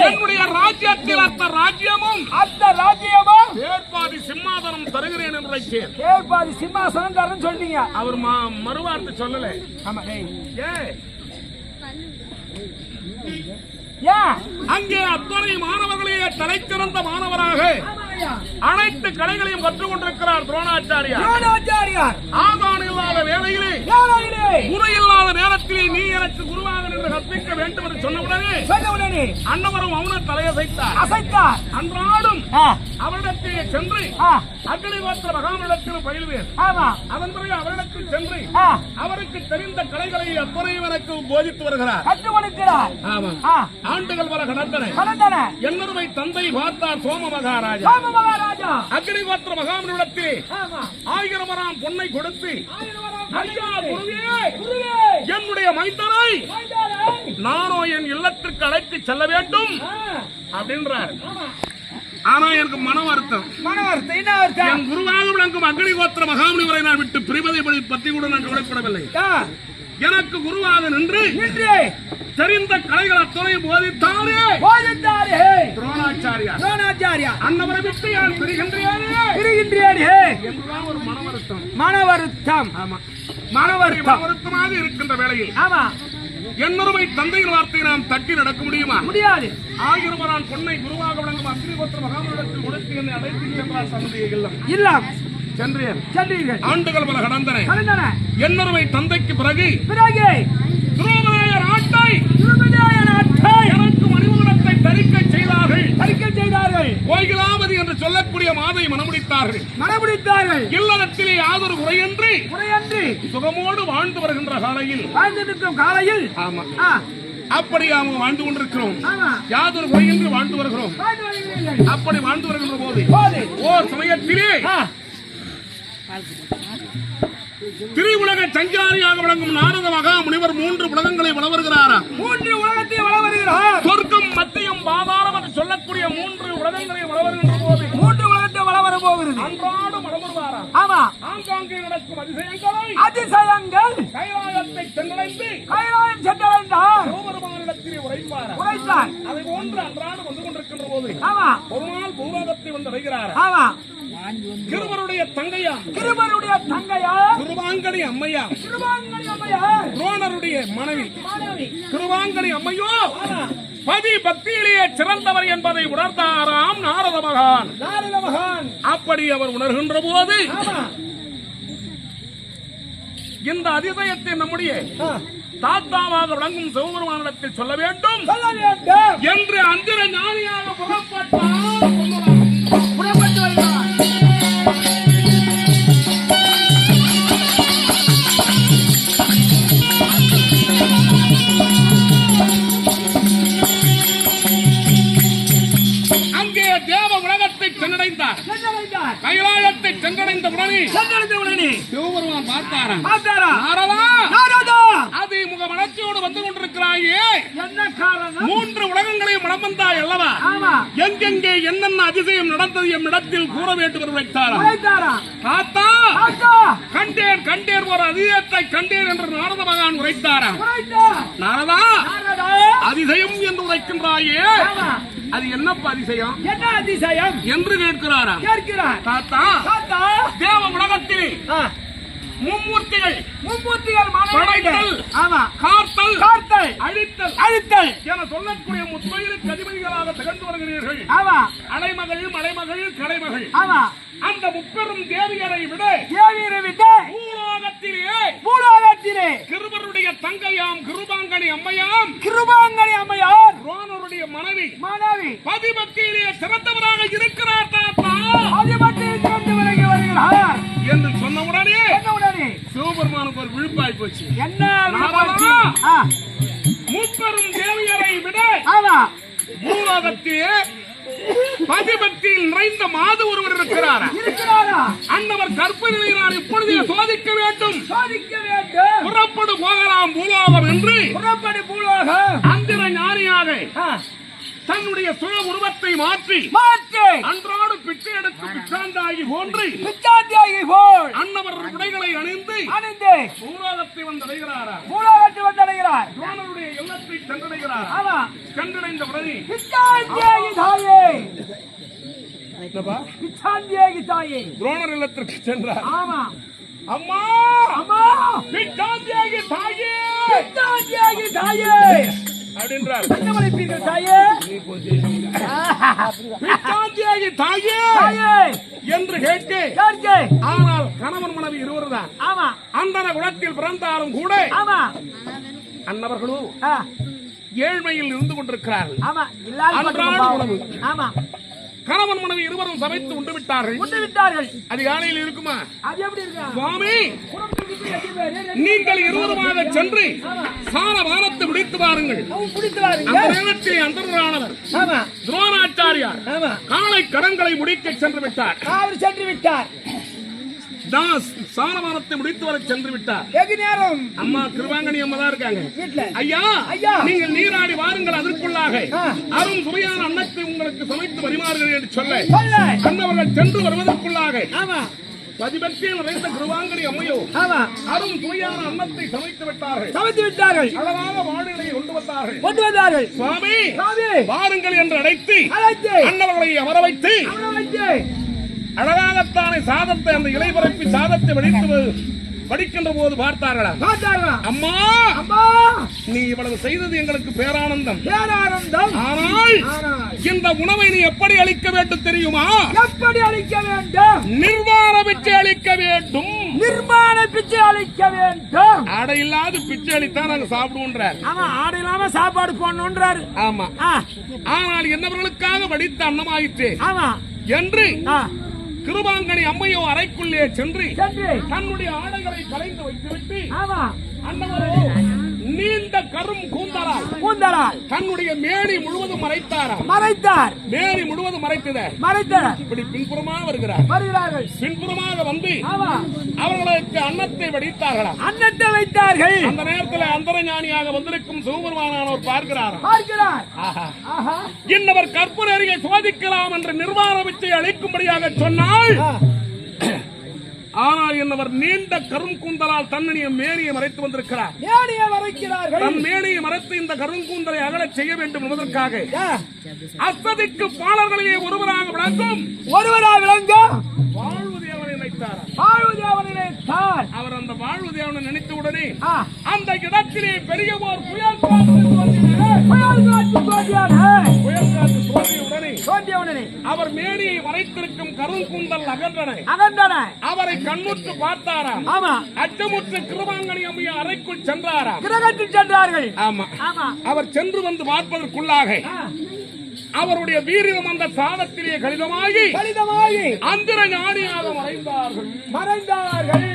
என்னுடைய ராஜ்யத்தில் அந்த ராஜ்யமும் பேர்பாதி சிம்மாசனம் தருகிறேன் என்று நினைத்தேன். பேர்பாதி சிம்மாசனம் தரேன்னு சொல்றீங்க. அவர் மறுவார்த்தை சொல்லல. அங்கே அத்தனை மாணவர்களே தலை சிறந்த மாணவராக அனைத்து கலைகளையும் கற்றுக் கொண்டிருக்கிறார் துரோணாச்சாரியார். ஆதான் இல்லாத வேளையிலே குரு இல்லாத நேரத்திலே நீ எனக்கு குருவாக நின்று கற்பிக்க வேண்டும் என்று சொன்னவுடனே அன்னவரும் மௌன தலையசைத்தார். அன்றாடும் அவரிடத்திலே சென்று அக்னிஹோத்திர மகாமனிடத்தில் பயில்வேன். அதன் பிறகு அவரிடத்தில் சென்று அவருக்கு தெரிந்த கலைகளை அத்தனையும் எனக்கு போதித்து வருகிறார். ஆண்டுகள் வர கடந்தன. என்னுடைய தந்தை பார்த்தார் சோம மகாராஜா. அக்னிஹோத்திர மகாமனிடத்திலே 1000 பொன்னை கொடுத்து, ஐயா குருவே, என்னுடைய மைந்தனை நானோ என் இல்லத்திற்கு அழைத்து செல்ல வேண்டும் அப்படின்றார். ஆனா எனக்கு மன வருத்தம். என் குருவாக விளங்கும் அக்னிஹோத்திர மகாமுனிவரை நான் விட்டு பிரிவதை பற்றி கூட நான் கவலைப்படவில்லை. எனக்கு குருவாக நின்று தெரிந்த கலைகள் அத்தனை போதித்தாரே துரோணாச்சாரியா. அன்னவரை விட்டு நான் பிரிகின்றேனே என்றுதான் ஒரு மன வருத்தம். மன வருத்தமாக இருக்கின்ற வேளையில் என்னொருமை தந்தையின் வார்த்தையை நாம் தட்டி நடக்க முடியாது. 1000 பொன்னை குருவாக விளங்கும் அக்னிஹோத்திர மகாமனிடத்தில் கொடுத்து என்னை அழைத்து சென்றார். சந்தேகம் இல்லம் சென்றீர்கள். ஆண்டுகள் பல கடந்தன. என்னொருமை தந்தைக்கு பிறகு துரோணராய நாட்டை எனக்கு மணிமகுடத்தை தரிக்க செய்தார்கள். கோயிலாமதி என்று சொல்லக்கூடிய மாதை மனமுடித்தார்கள். இல்லறத்திலே யாதொரு குறையின்றி சுகமோடு வாழ்ந்து வருகின்ற காலையில் அப்படி அவங்க வாழ்ந்து கொண்டிருக்கிறோம். யாதொரு குறையின்றி வாழ்ந்து வருகிறோம். அப்படி வாழ்ந்து வருகின்ற போது ஓர் சமயத்திலே திரிவுலக சஞ்சாரியாக விளங்கும் நாரத மகா முனிவர் 3 உலகங்களை வள வருகிறாராம். 3 உலகத்தை வள வருகிறார். சொர்க்கம், மத்தியம், பாதாளம் என்று சொல்லக்கூடிய 3 உலகங்களை வள வருகின்ற போது 3 உலகத்தை வள வர போகிறது. அன்றாடம் வள வருவாராம். ஆமா. ஆங்காங்கே நடக்கும் அதிசயங்கள் கைலாயத்தை சென்றடைந்து சிவபெருமானிடத்திலே உரைப்பார். அதை போன்று அன்றாடம் வந்து கொண்டிருக்கின்ற போது ஒரு நாள் பூலோகத்தை வந்து அடைகிறார். கிருபருடைய தங்கையா கிருபாங்கனி அம்மையா துரோணருடைய மனைவி கிருபாங்கனி அம்மையோ பதி பக்தியிலேயே சிறந்தவர் என்பதை உணர்ந்தாராம் நாரத மகான். அப்படி அவர் உணர்கின்ற போது இந்த அதிசயத்தை நம்முடைய தாத்தாவாக விளங்கும் சிவபெருமானிடத்தில் சொல்ல வேண்டும் என்று அந்திர ஞானியாக புறப்பட்டு வருகிறார். அங்கே தேவ உலகத்தை சென்றடைந்தார். கைலாயத்தை சென்றடைந்த உடனே சிவபெருமான் பார்த்தாராம். அது முக மலர்ச்சியோடு வந்து கொண்டிருக்கிறாயே, என்ன காரணம்? 3 உலகங்களையும் மனம் வந்தாய் அல்லவா? எங்கெங்கே என்னென்ன அதிசயம் நடந்தது எம்மிடத்தில் கூற வேண்டும் என்று வைத்தாராம். தாத்தா கண்டேன் ஒரு அதிசயத்தை கண்டேன் என்று நாரத மகான் உரைத்தாராம். நாரதா, அதிசயம் என்று உரைக்கின்றாயே, அது என்னப்பா அதிசயம்? என்ன அதிசயம் என்று கேட்கிறாராம். தாத்தா, தேவ உலகத்தில் மும்மூர்த்திகள் படைத்தல், காத்தல், அழித்தல் என சொல்லக்கூடிய முத்தொழிலுக்கு அதிபதிகளாக திகழ்ந்து வருகிறீர்கள். அலைமகள், கலைமகள். அந்த முப்பெரும் தேவியரை விட பூலோகத்திலே கிருபருடைய தங்கையாம் கிருபாங்கனி அம்மையாம் துரோணருடைய மனைவி பதிபக்தியிலே சிறந்தவராக இருக்கிறார் தாத்தா என்று சொன்னவுடனே சிவபெருமானுக்கு ஒரு விழுப்பாய் போச்சு. முப்பெரும் தேவியரை விட பூலோகத்திலே பதிபக்தியில் நிறைந்த மாது ஒருவர் இருக்கிறார். அன்னவர் கற்பனையை நான் இப்பொழுதே சோதிக்க வேண்டும். புறப்படு போகலாம் பூலோகம் என்று அந்திர ஞானியாக தன்னுடைய சுய உருவத்தை மாற்றி அன்றாடு பிச்சை எடுத்து பிச்சாந்தாகி போன்று அன்னவர் உடைகளை அணிந்து பூலோகத்தை வந்தடைகிறார். துரோணருடைய இல்லத்தை சென்றடைகிறார். கண்டடைந்த உடனே துரோணர் இல்லத்திற்கு சென்றார். அம்மா பிச்சாந்தியாகி தாயே அப்படின்றார். என்ன மலைப்பீர்கள் தாயே? பிச்சாந்தியாகி தாயே தாயே என்று கேட்க, யாருக்கு? ஆனால் கணவன் மனைவி இருவர் தான். ஆமா அந்தன குலத்தில் பிறந்தாலும் கூட ஆமா அன்னவர்களும் ஆ, ஏழ்மையில் இருந்து கொண்டிருக்கிறார்கள். ஆமா இல்லாத அன்றாட உணவு. ஆமா கணவன் மனைவி இருவரும் சமைத்து உண்டு விட்டார்கள். உண்டு விட்டார்கள். அதிகாலையில் இருக்குமா? அது எப்படி இருக்கா? சுவாமி, குடும்பத்துக்கு எத்தனை பேரு? நீங்கள் இருவருமாக சென்று சார வாரத்தை முடித்து பாருங்கள். அவங்க பிடித்து வாருங்க. அந்த நேரத்தில் அந்தரானவர் ஆமா துரோணாச்சாரியார் ஆமா காலை கடன்களை முடிக்க சென்று விட்டார். அவர் சென்று விட்டார். தாஸ் சாரவாரத்தை முடித்து வர சென்று விட்டார். வெகு நேரம் அம்மா கிருபாங்கனி அம்மா தான் இருக்காங்க. வீட்டுல ஐயா, ஐயா. நீங்கள் நீராடி வாருங்கள், அதற்குள்ளாக ஆ. அரும் சுவையான அன்னத்தை உங்களுக்கு சமைத்து பரிமாறுகிறேன் என்று சொல்ல சொல்ல. அன்னவர்கள் சென்று வருவதற்குள்ளாக ஆமா பதிபக்தியில் நிறைந்த கிருபாங்கனி அம்மையோ ஆமா அரும் சுவையான அன்னத்தை சமைத்து விட்டார்கள். சமைத்து விட்டார்கள். அழகாக வாழிலை கொண்டு வந்தார்கள். கொண்டு வந்தார்கள். சுவாமி, சாமி வாருங்கள் என்று அழைத்து அழைத்து அன்னவர்களை அமர வைத்து அவனை வைத்து அழகாகத்தானே சாதத்தை அந்த இலை பரப்பி சாதத்தை வடிக்கின்ற போது பார்த்தார்களா? பார்த்தார்களா? அம்மா, அம்மா நீ இவ்வளவு செய்தது எங்களுக்கு பேரானந்தம். பேரானந்தம். ஆனால் ஆனால் இந்த உணவை நீ எப்படி அளிக்க வேண்டும் தெரியுமா? எப்படி அளிக்க வேண்டும்? நிர்வாண பிச்சை அளிக்க வேண்டும். நிர்மாண பிச்சை அளிக்க வேண்டும். ஆடை இல்லாத பிச்சை அளித்தான் நாங்க சாப்பிடுவோன்றார். ஆமா ஆடு இல்லாம சாப்பாடு போடணுன்றாரு. ஆமா. ஆ, ஆனால் என்னவர்களுக்காக வடித்த அன்னமாயிற்று ஆமா என்று ஆ, கிருபாங்கனி அம்மையோ அறைக்குள்ளே சென்று சென்று தன்னுடைய ஆடைகளை கலைந்து வைத்துவிட்டு ஆமா அன்னவரோ நீண்ட கரும் கூந்தலால் கூந்தலால் தன்னுடைய மேனி முழுவதும் மறைத்தாராம். மறைத்தார். மேனி முழுவதும் மறைத்தத மறைத்தார். இப்படி பின்புறமாக வருகிறார். வருகிறார்கள். பின்புறமாக வந்து ஆமா அவர்களுக்கு அன்னத்தை வடித்தார்களாம். அன்னத்தை வைத்தார்கள். அந்த நேரத்தில் அந்தரஞானியாக வந்திருக்கும் சிவபெருமானவர் பார்க்கிறாராம். பார்க்கிறார். ஆஹா, ஆஹா இன்னவர் கற்பூர அருகே சோதிக்கலாம் என்று நிர்வாண பிச்சை அளிக்கும்படியாக சொன்னால், ஆ, ஆனால் என்னவர் நீண்ட கருங்கூந்தலால் தன்னுடைய மேனியை மறைத்து வந்திருக்கிறார். ஏனைய மறைக்கிறார்கள். தன் மேனியை மறைத்து இந்த கருங்கூந்தலை அகலச் செய்ய வேண்டும் என்பதற்காக ஆ, அஸ்ததிக்கு பாலர்களையே ஒருவராக விளங்கும் ஒருவரா விளங்கும் வாழ்வு தேவனை நினைத்தாராம். வாழ்வுதேவனிலே தான். அவர் அந்த வாழ்வு தேவனை நினைத்தவுடனே ஆ, அந்த இடத்திலே பெரிய ஒரு புயல் காற்று தோன்றியது. புயல் காற்று தோன்றியது. புயல் காற்று தோன்றியவுடனே தோன்றியவுடனே அவர் மேனியை மறைத்திருக்கும் கருங்கூந்தல் அகன்றன. அகன்றன. அவரை கண்ணுற்று பார்த்தாராம். ஆமா அச்சமுற்று கிருபாங்கனி அம்மையா அறைக்குள் சென்றாராம். கிரகத்தில் சென்றார்கள். ஆமா. ஆமா அவர் சென்று வந்து பார்ப்பதற்குள்ளாக ஆ, அவருடைய வீரியம் அந்த சாதத்திலே கடிதமாகி கடிதமாகி அந்தர ஞானியாக மறைந்தார்கள். மறைந்தார்கள்.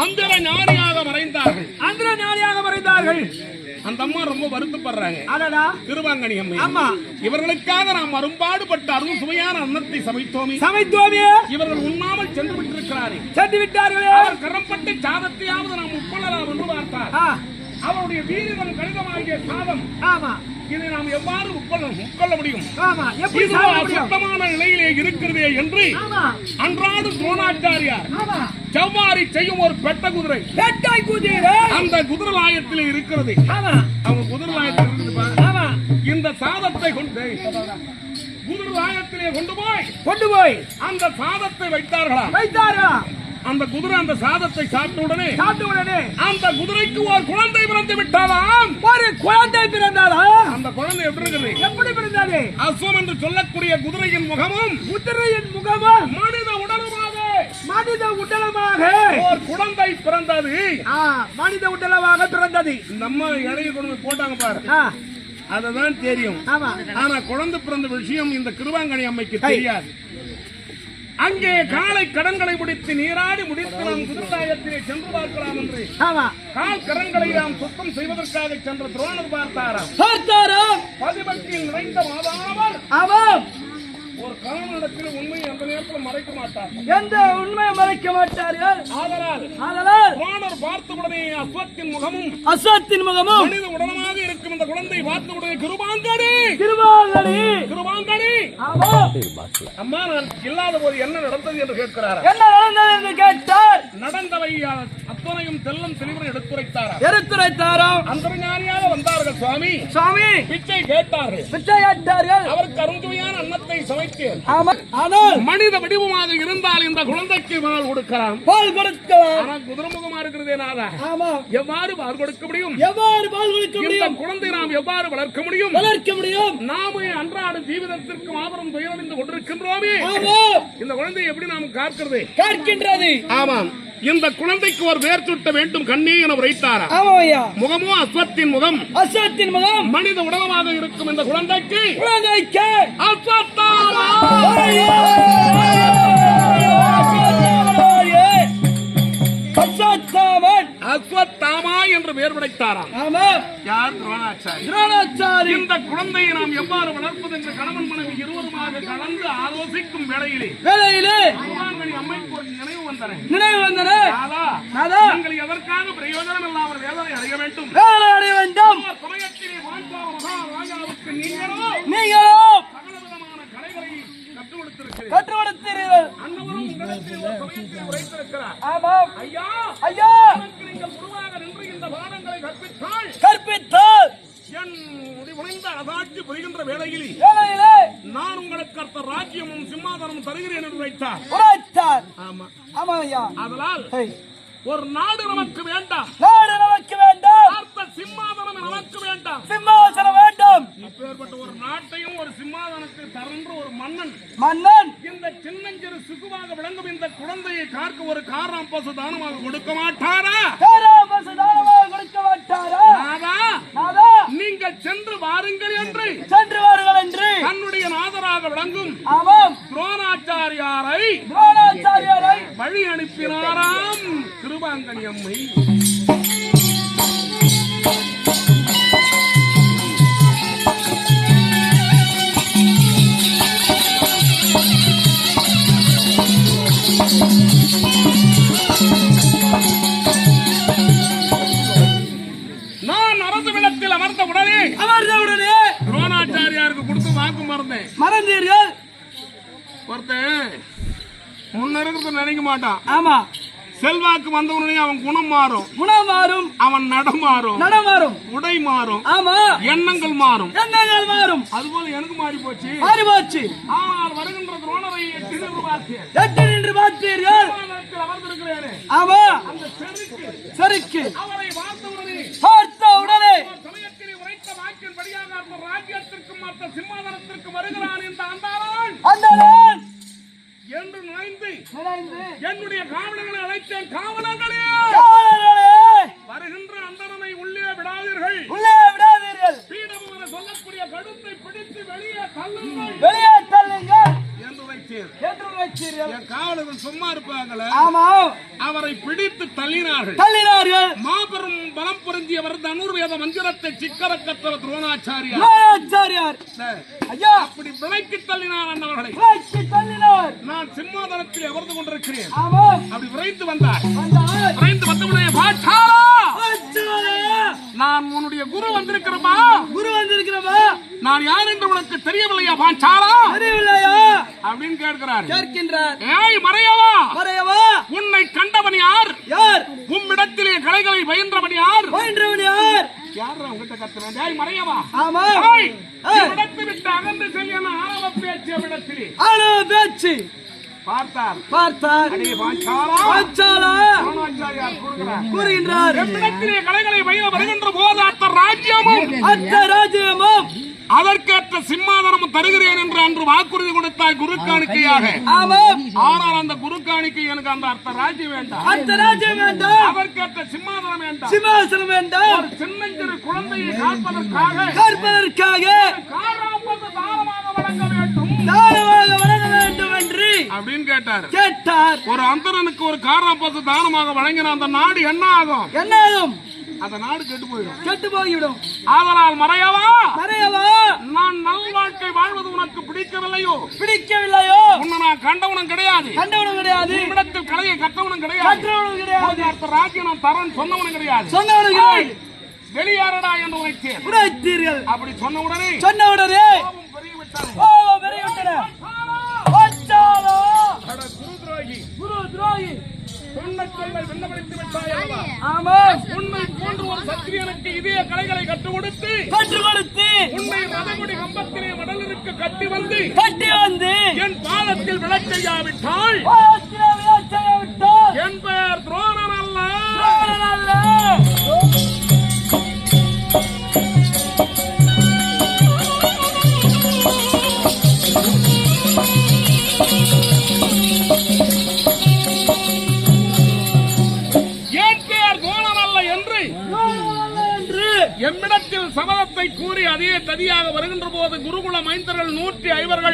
அந்தர ஞானியாக மறைந்தார்கள். அந்தர ஞானியாக மறைந்தார்கள். அந்த அம்மா ரொம்ப வருத்தப்படுறாங்க. அடடா திருவாங்கனி அம்மை, ஆமா இவர்களுக்காக நாம் அரும்பாடுபட்ட அருள் சுவையான அன்னத்தை சமைத்தோமே, சமைத்தோமே இவர்கள் உண்ணாமல் சென்று விட்டிருக்கிறாரே. சென்று விட்டார்களே. அவர் கரம்பட்டு சாதத்தையாவது நாம் உட்கொள்ளலாம் என்று பார்த்தார். ஆ, அவருடைய வீரியம் கடிதமாகிய சாதம் ஆமா இதை நாம் எவ்வாறு உட்கொள்ள முடியும்? ஆமா எப்படி இது சாப்பிட முடியும்? சுத்தமான நிலையிலே இருக்கிறதே என்று ஆமா அன்றாடும் துரோணாச்சாரியார் ஆமா செவ்வாரி செய்யும் ஒரு பெட்ட குதிரை பெட்டாய் குதிரை. அந்த குதிரை லாயத்திலே இருக்கிறது. ஆமா அவங்க குதிரை லாயத்தில் இருக்குதுப்பா. ஆமா இந்த சாதத்தை கொண்டு குதிரை லாயத்திலே கொண்டு போய் அந்த சாதத்தை வைத்தார்களா? வைத்தாரா? அந்த குதிரை அந்த சாதத்தை சாப்பிட்ட உடனே சாப்பிட்ட உடனே அந்த குதிரைக்கு ஒரு குழந்தை பிறந்து விட்டாராம். ஒரு குழந்தை பிறந்தாரா? அந்த குழந்தை எப்படி இருக்குது? எப்படி பிறந்தாரு? அஸ்வம் என்று சொல்லக்கூடிய குதிரையின் முகமும் குதிரையின் முகமும் மனித உடலுமாக மனித உடலமாக ஒரு குழந்தை பிறந்தது. ஆ, மனித உடலமாக பிறந்தது. இந்த அம்மா இடையே கொண்டு போய் போட்டாங்க பாரு, ஆ, அதுதான் தெரியும். ஆமா ஆனா குழந்தை பிறந்த விஷயம் இந்த கிருபாங்கனி அம்மைக்கு தெரியாது. அங்கே காலை கடன்களை முடித்து நீராடி முடித்து நாம் குதிர்தாயத்திலே சென்று பார்க்கலாம் என்று ஆமா கால் கடன்களை நாம் சுத்தம் செய்வதற்காக சென்ற துரோணர் பார்த்தாராம். பார்த்தாராம். பதிபக்தியில் நிறைந்த மாதாவர் ஆமாம். ஒரு காரணத்தில் உண்மையை அந்த நேரத்தில் மறைக்க மாட்டார். எந்த உண்மையை மறைக்க மாட்டார்கள். ஆதலால் துரோணர் பார்த்தவுடனே அஸ்வத்தின் முகமும் அஸ்வத்தின் முகமும் மனித உடலமாக இருக்கும் இந்த குழந்தை பார்த்தவுடனே கிருபாங்கனி திருவாங்கனி கிருபாங்கனி ஆமாம். அம்மா நான் இல்லாத போது என்ன நடந்தது என்று கேட்கிறார். என்ன நடந்தது என்று கேட்டார். நடந்தவை அத்தனையும் தெல்லம் தெளிவுடன் எடுத்துரைத்தாராம். எடுத்துரைத்தாராம். அந்தர்ஞானியாக வந்தார்கள் சுவாமி. சுவாமி சுவாமி பிச்சை கேட்டார்கள். பிச்சை கேட்டார்கள். அவருக்கு அருந்துமையான அன்னத்தை சமைத்தேன். ஆமா, ஆனால் மனித வடிவமாக இருந்தால் இந்த குழந்தைக்கு பால் கொடுக்கலாம். பால் கொடுக்கலாம். ஆனா குதிரமுகமா இருக்கிறதே நாதா, ஆமா, எவ்வாறு பால் கொடுக்க முடியும்? எவ்வாறு பால் கொடுக்க இந்த முடியும்? குழந்தை நாம் எவ்வாறு வளர்க்க முடியும்? வளர்க்க முடியும். நாம அன்றாட ஜீவிதத்திற்கு மாபெரும் துயரடைந்து கொண்டிருக்கின்றோமே, ஆமா, இந்த குழந்தை எப்படி நாம் காக்கிறது? கேட்கின்றது. ஆமாம், இந்த குழந்தைக்கு ஒரு வேர் சுட்ட வேண்டும் கண்ணே என உரைத்தாரா. ஆமா ஐயா. முகமோ அஸ்வத்தின் முகம், அசத்தின் முகம். மனித உடலமாக இருக்கும் இந்த குழந்தைக்கு குழந்தைக்கு அஸ்வத்தாமா அசத்தாமன் அஸ்வத்தாமா என்று பெயர் படைத்தாராம். ஆமா, யார்? துரோணாச்சாரி. துரோணாச்சாரி. இந்த குழந்தையை நாம் எவ்வாறு வளர்ப்பது என்று கணவன் மனைவி இருவருமாக கலந்து ஆலோசிக்கும் வேளையிலே குருவாங்கனி அம்மைக்கு ஒரு நினைவு வந்தன. நாதா, நாதா, நீங்கள் எதற்காக பிரயோஜனம் இல்லாமல் வேதனை அடைய வேண்டும்? வேலை அடைய வேண்டும். சமயத்திலே வாஞ்சாவ மகாராஜாவுக்கு நீங்களோ சகல விதமான கலைகளை கற்றுக் கொடுத்திருக்கிறீர்கள். கற்றுக் கொடுத்தீர்கள். அன்னவரும் உங்களிடத்தில் ஒரு சமயத்தில் உரைத்திருக்கிறார். ஆமாம் ஐயா, ஐயா, எனக்கு நீங்கள் குருவாக நின்று இந்த பாடங்களை கற்பித்தால் கற்பித்தால் என் முடிவுடைந்த அசாட்சி புரிகின்ற வேளையில் வேலையிலே நான் உங்களுக்கு அர்த்த ராஜ்யமும் சிம்மாதனமும் தருகிறேன் என்று வைத்தார். உரைத்தார். ஆமா, ஆமா ஐயா. அதனால் ஹை, ஒரு நாடு நமக்கு வேண்டாம், நாடு நமக்கு வேண்டாம், அர்த்த சிம்மாதனம் நமக்கு வேண்டாம். சிம்மாசனம் வேண்டும். இப்பேற்பட்ட ஒரு நாட்டையும் ஒரு சிம்மாதனத்தை தரன்ற ஒரு மன்னன் மன்னன் இந்த சின்னஞ்சிறு சிசுவாக விளங்கும் இந்த குழந்தையை காக்க ஒரு காரணம் பசு தானமாக கொடுக்க மாட்டாரா? தாராபசு தானமாக கொடுக்க மாட்டாரா? நாதா, நாதா, நீங்கள் சென்று வாருங்கள் என்று சென்று வாருங்கள் என்று தன்னுடைய நாதராக விளங்கும் ஆமாம் துரோணாச்சாரியாரை துரோணாச்சாரியாரை வழி அனுப்பினாராம் கிருபாங்கனி அம்மை. நான் அரசு விடத்தில் அமர்ந்த உடனே துரோணாச்சாரியாருக்கு கொடுத்து வாக்கு மறந்தேன். மறந்தீர்கள். ஒருத்தன் முன்ன இருக்கிறத நினைக்க மாட்டான். ஆமா, செல்வாக்கு வந்தவனே அவன் குணம் மாறும், குணம் மாறும், அவன் நடமாறும், நடமாறும், உடை மாறும், ஆமா, எண்ணங்கள் மாறும். எண்ணங்கள் மாறும். அதுபோல எனக்கு மாறி போச்சு. மாறிப்போச்சு. ஆனால் வருகின்ற துரோணரை எட்டி நின்று பார்த்தேன். எட்டு நின்று பார்த்தீர்கள். விமானத்தில் அமர்ந்திருக்கிறேனே, ஆமா, அந்த செருக்கு சரிக்கு அவரை பார்த்தவுடனே பார்த்த உடனே சமயத்திலே உரைத்த வாக்கின்படியாக அந்த ராஜ்யத்திற்கும் மற்ற சிம்மாதனத்திற்கும் வருகிறான் இந்த அந்தாளன் அந்தரன் என்று நினைந்து நினைந்து என்னுடைய காவலர்களை அழைத்தேன். காவலர்களே, காவலர்களே, வருகின்ற அந்தரனை உள்ளே விடாதீர்கள், உள்ளே விடாதீர்கள், பீடபம் என சொல்லக்கூடிய கழுத்தை பிடித்து வெளியே தள்ளுங்கள் வெளியே தள்ளுங்கள் என்று வைத்தேன். என்று வைத்தீர்கள். என் காவலர்கள் சும்மா இருப்பாங்களே, ஆமா, அவரை பிடித்து தள்ளினார்கள். தள்ளினார்கள். மாபெரும் பலம் பொருந்தியவர் தனுர்வேத மந்திரத்தை சிக்கர கற்ற துரோணாச்சாரியார் துரோணாச்சாரியார் ஐயா அப்படி விலைக்கு தள்ளினார் அண்ணவர்களை. விலைக்கு தள்ளினார். நான் சிம்மாதனத்தில் அமர்ந்து கொண்டிருக்கிறேன். ஆமா, அப்படி விரைந்து வந்தார். வந்தார். விரைந்து வந்தவுடனே பாட்டாளா, ஆச்சாரியா, நான் உன்னுடைய குரு வந்திருக்கிறப்பா, குரு வந்திருக்கிறவா, நான் யார் என்று உனக்கு தெரியவில்லையா பாஞ்சாலா தெரியவில்லையா அப்படின்னு கேட்கிறார். கேட்கின்றார். ஏய் மறையவா, மறையவா, உன்னை கண்டவன் யார்? யார்? உம்மிடத்திலே கலைகளை பயின்றவன் யார்? பயின்றவன் யார்? யார் உங்ககிட்ட கத்துறேன்? ஏய் மறையவா, ஆமா, ஏய், இவ்விடத்தை விட்டு அகன்று செல் என ஆரவ பேச்சு அவ்விடத்திலே ஆனா பேச்சு பார்த்தார். பார்த்தார். அடே பாஞ்சாலா, பாஞ்சாலா துரோணாச்சாரியார் கூறுகிறார். கூறுகின்றார். எவ்விடத்திலே கலைகளை பயிர வருகின்ற போது அத்த ராஜ்யமும் அத்த ராஜ்யமும் அதற்கேற்ற சிம்மாதனமும் தருகிறேன் என்று அன்று வாக்குறுதி கொடுத்தாய் குரு காணிக்கையாக. ஆமாம், ஆனால் அந்த குரு காணிக்கை எனக்கு அந்த அர்த்த ராஜ்யம் வேண்டாம், அத்த ராஜ்யம் வேண்டாம், அதற்கேற்ற சிம்மாதனம் வேண்டாம், சிம்மாசனம் வேண்டாம், ஒரு சின்னஞ்சிறு குழந்தையை காப்பதற்காக கற்பதற்காக காராம்பது தானமாக வழங்க வேண்டும் தானமாக வழங்க வேண்டும் என்று அப்படின்னு கேட்டார். கேட்டார். ஒரு அந்தரனுக்கு ஒரு காராம்பது தானமாக வழங்கின அந்த நாடு என்ன ஆகும்? என்னாகும்? அந்த நாடு கெட்டு போயிடும், கெட்டு போய்விடும். ஆதலால் மறையவா, மறையவா, நான் நல் வாழ்க்கை வாழ்வது உனக்கு பிடிக்கவில்லையோ? பிடிக்கவில்லையோ? உன்னை நான் கண்டவனும் கிடையாது, கண்டவனும் கிடையாது, உன்னிடத்தில் கலையை கற்றவனும் கிடையாது, கற்றவனும் கிடையாது, அடுத்த ராஜ்யம் நான் தரேன் சொன்னவனும் கிடையாது, சொன்னவனும் கிடையாது. வெளியேறடா என்று உரைத்தேன். உரைத்தீர்கள். அப்படி சொன்ன உடனே சொன்ன உடனே கோபம் பெருகிவிட்டது. ஓ பெரியவிட்டன. பாஞ்சாலா, அட குரு துரோகி, குரு துரோகி, சொன்ன சொல்லை விண்ணப்பித்து விட்டாய் அல்லவா? ஆமா உன்னை போன்ற ஒரு சத்திரியனுக்கு இதய கலைகளை கற்றுக் கொடுத்து உன்னை ரதகுடி கம்பத்திலே மடலிற்கு கட்டி வந்து என் பாதத்தில் விழச் செய்யாவிட்டால் என் பெயர் துரோணன் அல்ல. என் பெயர் துரோணன் அல்ல என்று எம்மிடத்தில் சபதத்தை கூறி அதே ததியாக வருகின்ற போது குருகுல மைந்தர்கள் 150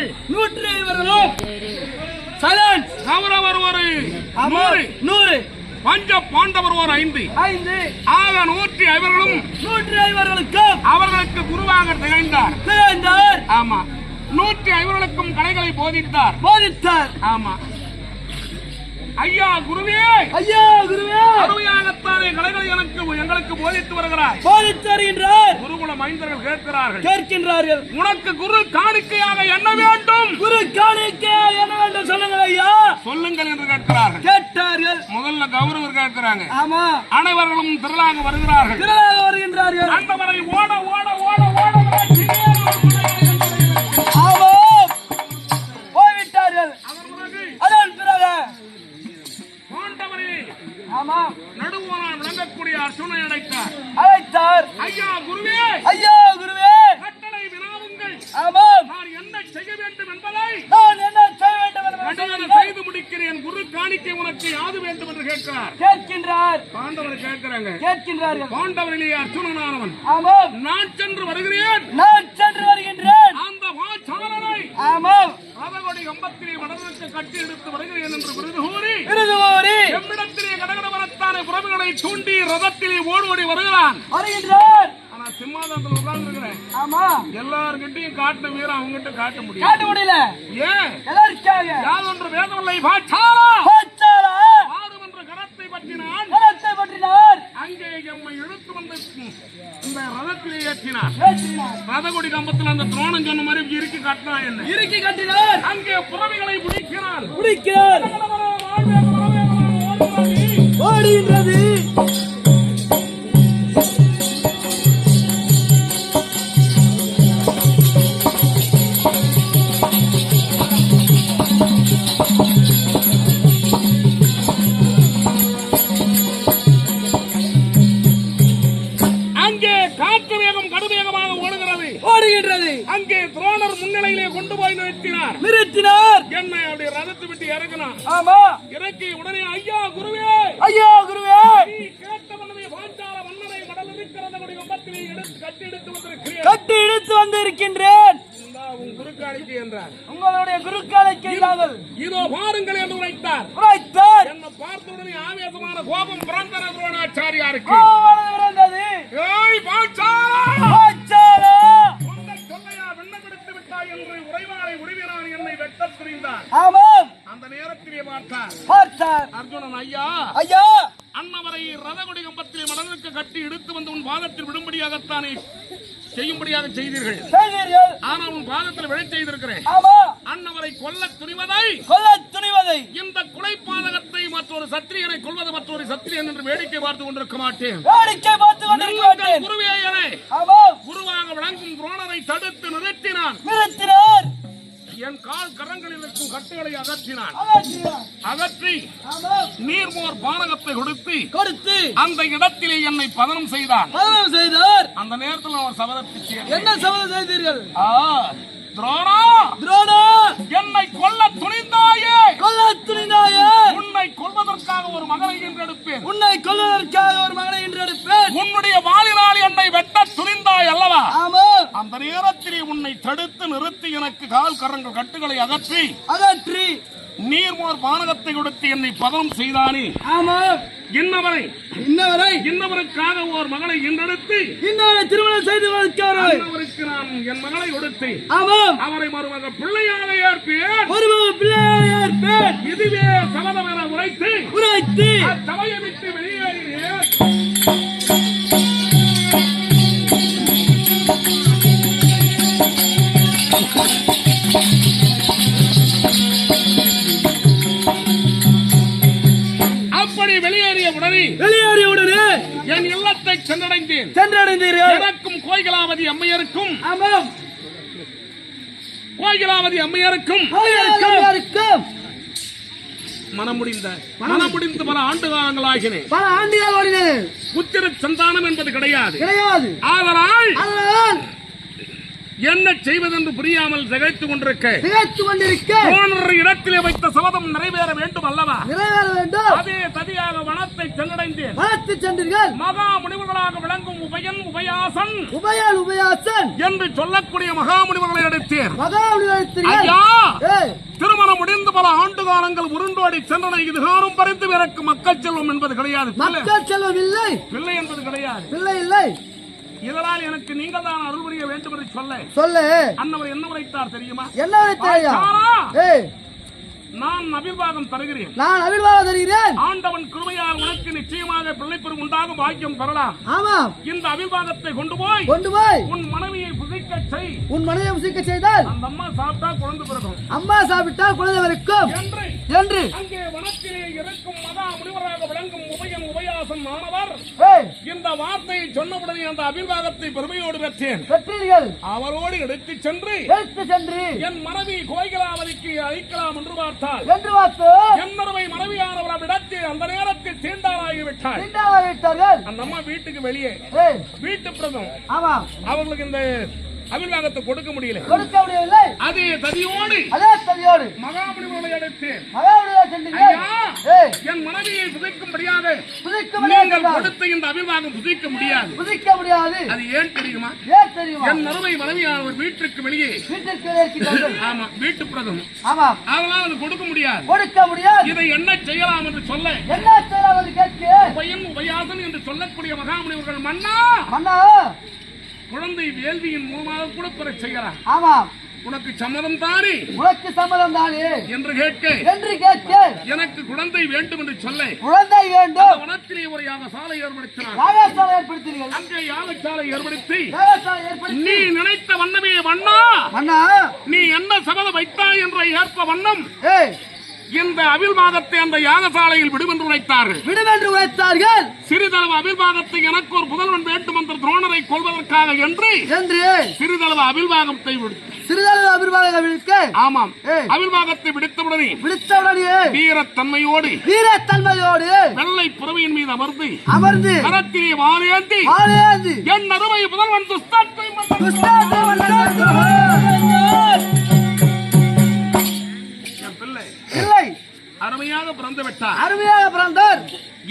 கௌரவர் ஒரு 100 பஞ்ச பாண்டவர் ஒரு 5 ஆக 150 அவர்களுக்கு குருவாக திகழ்ந்தார். ஆமா 150 கலைகளை போதித்தார். ஆமா ஐயா குருவே அருமையாகத்தானே கலைகளை எங்களுக்கு போதித்து வருகிறார். குருகுல மைந்தர்கள் கேட்கிறார்கள் உனக்கு குரு காணிக்கையாக என்ன வேண்டும்? சொல்லுங்கள் ஐயா. சொல்லுங்கள் என்று கேட்கிறார்கள். முதல்ல கௌரவர் கேட்கிறாங்க. அனைவர்களும் திரளாக வருகிறார்கள். அந்தவரை ஓட ஓட ஓட ஓட போய்விட்டார்கள். அதன் பிறகு நடுவோனால் விளங்கக்கூடிய அர்ச்சுனை அழைத்தார். ஐயா குருவே கட்டளை வினாவுங்கள். நான் என்ன செய்ய வேண்டும் என்பதை செய்து முடிக்கிறேன். குரு காணிக்கை உனக்கு யாது வேண்டும் என்று கேட்கின்றார். பாண்டவர் கேட்கின்றார்கள். பாண்டவரிலே அர்ச்சுனனானவன் நான் சென்று வருகிறேன். அந்த வாச்சாரனை ரதகொடி கம்பத்திலே மடலுக்கு கட்டி எடுத்து வருகிறேன் என்று விருது கூறி எம்மிடத்திலே கடகடவரத்தான புறவிகளை தூண்டி ரதத்திலே ஓடி வருகிறான். ஆனா சிம்மாதனத்தில் உட்கார்ந்து இருக்கிறேன். எல்லார்கிட்டையும் காட்ட வீரம் அவங்ககிட்ட காட்ட முடியல. ஏன் யார் ஒன்று வேதமில்லை பாச்சாரா ஆடும் என்ற கரத்தை பற்றினான். அங்கே எம்மை இழுத்து வந்து இந்த ரதத்திலே ஏற்றினார். ரதகுடி கம்பத்தில் அந்த துரோணம் சொன்ன மாதிரி இறுக்கி கட்டினார். அங்கே புறவிகளை முடிக்கிறார். ஓடுகின்றது. அங்கே காற்று வேகம் கடுவேகமாக ஓடுகிறது. அங்கே துரோணர் முன்னிலையிலே கொண்டு போய் நிறுத்தினார். என்னை அப்படி ரதத்தை விட்டு இறங்கினார். இறக்கி உடனே ஐயா குருவே நீ கேட்ட மன்னனை பாஞ்சால மன்னனை மடல் இருக்கிறத கம்பத்திலே கட்டி எடுத்து வந்திருக்கின்றேன். உன் குருக்காணிக்கை என்றார். உங்களுடைய குருக்காணிக்கை இதோ பாருங்கள் என்று உரைத்தார். என்ன பார்த்த உடனே ஆவேசமான கோபம் பிறந்தன துரோணாச்சாரியாருக்கு. விண்ணப்படுத்தி விட்டாய் என்று உரைவாரை உரிமையாளர் என்னை வெட்டத் துணிந்தார். அந்த நேரத்திலே பார்த்தார் அர்ஜுனன் ஐயா அன்னவரை ரதகுடி கம்பத்திலே மடலுக்கு கட்டி எடுத்து வந்து உன் பாதத்தில் விடும்படியாகத்தானே செய்யும்படியாக செய்தீர்கள். ஆனால் உன் பாதத்தில் விழச் செய்திருக்கிறேன். அன்னவரை கொல்ல துணிவதை இந்த குலைப்பாதகத்தை மற்றொரு சத்திரியனை கொள்வது மற்றொரு சத்திரியன் என்று வேடிக்கை பார்த்து கொண்டிருக்க மாட்டேன். குருவே என குருவாக விளங்கும் துரோணரை தடுத்து நிறுத்தினான். என் கால் கரங்களில் இருக்கும் கட்டுகளை அகற்றி நீர்மோர் பானகத்தை கொடுத்து அந்த இடத்திலே என்னை பதனம் செய்தார். அந்த நேரத்தில் அவர் சபதத்தை என்ன சபதம் செய்தீர்கள்? துரோணா என்னை கொல்ல துணிந்தாயே உன்னை கொல்வதற்காக ஒரு மகனை என்றெடுப்பேன். உன்னுடைய வாளினால் என்னை வெட்ட துணிந்தாய் அல்லவா? அந்த நேரத்திலே உன்னை தடுத்து நிறுத்தி எனக்கு கால் கரங்கள் கட்டுகளை அகற்றி நீர்மோர் பானகத்தை கொடுத்து என்னை பதம் செய்தானே. இன்னவருக்காக ஒரு மகளை என்றெடுத்து திருமணம் செய்து அவருக்கு நான் என் மகளை கொடுத்து அவரை மருமக பிள்ளையாக ஏற்பேன். இதுவே சபதம் என உரைத்து சபையை விட்டு வெளியேறினேன். வெளியேறிய உடனே என் இல்லத்தை சென்றடைந்தீர்கள். எனக்கும் கோயிலாவதி அம்மையருக்கும் ஆமாம். கோயிலாவதி அம்மையருக்கும் யாருக்கும் மனம் முடிந்து பல ஆண்டு காலங்களாகினேன். பல ஆண்டுகள் ஓடினது. புத்திர சந்தானம் என்பது கிடையாது. ஆதலால் என்ன செய்வதென்று புரியாமல் திகைத்துக் கொண்டிருக்க போன்ற இடத்திலே வைத்த சபதம் நிறைவேற வேண்டும் அல்லவா? நிறைவேற வேண்டும். அதே ததியாக வனத்தை சென்றடைந்தேன். வனத்தில் சென்றீர்கள். மகா முனிவர்களாக விளங்கும் உபயன் உபயாசன் உபயாசன் என்று சொல்லக்கூடிய மகா முனிவர்களை எடுத்தேன். மகா முனிவர்கள் ஐயா, திருமணம் முடிந்து பல ஆண்டு காலங்கள் உருண்டோடி சென்றன. இதுகாரும் பறித்து எனக்கு மக்கள் செல்வம் என்பது கிடையாது. மக்கள் செல்வம் இல்லை. பிள்ளை என்பது கிடையாது. பிள்ளை இல்லை. இதனால் எனக்கு நீங்கள் தான் அருள் புரிய வேண்டும் என்று சொல்ல அன்னவர் என்ன உரைத்தார் தெரியுமா? என்ன உரைத்தார்? நான் அபிர்வாகம் தருகிறேன். நான் அபிர்வாகம் தருகிறேன். ஆண்டவன் கிருபையால் உனக்கு நிச்சயமாக பிள்ளைப்பெரும் உண்டாகும் பாக்கியம் பெறலாம். ஆமாம். இந்த அபிர்வாகத்தை கொண்டு போய் உன் மனைவியை புசிக்க செய். உன் மனைவியை புசிக்க செய்தால் அந்த அம்மா சாப்பிட்டா குழந்தை பிறக்கும். அம்மா சாப்பிட்டா குழந்தை பிறக்கும் என்று அங்கே வனத்திலே இருக்கும் மகா முனிவராக விளங்கும் உபயன் உபயாசன் மாணவர் இந்த வார்த்தையை சொன்னவுடனே அந்த அபிர்வாகத்தை பெருமையோடு பெற்றீர்கள். அவரோடு எடுத்துச் சென்று என் மனைவி கோயிலாவதிக்கு அழைக்கலாம் என்று பார்த்தார். என்னருமை மனைவியானவர் அவ்விடத்தில் அந்த நேரத்தில் தீண்டாராகிவிட்டார். அந்த அம்மா வீட்டுக்கு வெளியே வீட்டு பிரதம் அவர்களுக்கு இந்த அபிர்வாகத்தை கொடுக்க முடியவில்லை. அதே ததியோடு மகாமுனிவர்களை அழைத்து என் மனைவியை புதைக்கும்படியாக நீங்கள் கொடுத்த இந்த அபிர்வாகம் புதைக்க முடியாது. அது ஏன் தெரியுமா? என் மறுமை மனைவியானவர் வீட்டுக்கு வெளியே ஆமா வீட்டு பிரதம் அதனால் அது கொடுக்க முடியாது. இதை என்ன செய்யலாம் என்று சொல்ல உபயன் உபயாசன் என்று சொல்லக்கூடிய மகாமுனிவர்கள் மன்னா குழந்தை வேள்வியின் மூலமாக கூட பெற செய்யலாம். உனக்கு சம்மதம் தானே என்று கேட்க எனக்கு குழந்தை வேண்டும் என்று சொல்ல வனத்திலே ஒரு யாகசாலை ஏற்படுத்தினார். அங்கே யாகசாலை ஏற்படுத்தி நீ நினைத்த வண்ணமே வண்ணா நீ என்ன சபதம் வைத்தாய் என்ற ஏற்ப வண்ணம் இந்த அபிர்வாகத்தை அந்த யாகசாலையில் விடுவென்று உழைத்தார்கள். சிறிதளவு அபிர்வாகத்தை எனக்கு ஒரு புதல்வன் வேண்டும் என்ற துரோணரை கொள்வதற்காக என்று சிறிதளவு அபிர்வாகத்தை ஆமாம் அபிர்வாகத்தை விடுத்தவுடனே வீரத்தன்மையோடு வெள்ளை புறவையின் மீது அமர்ந்து கரத்திலே வாரேந்தி என் அருமை புதல்வன் துஸ்தாத்தை அருமையாக பிறந்தார்.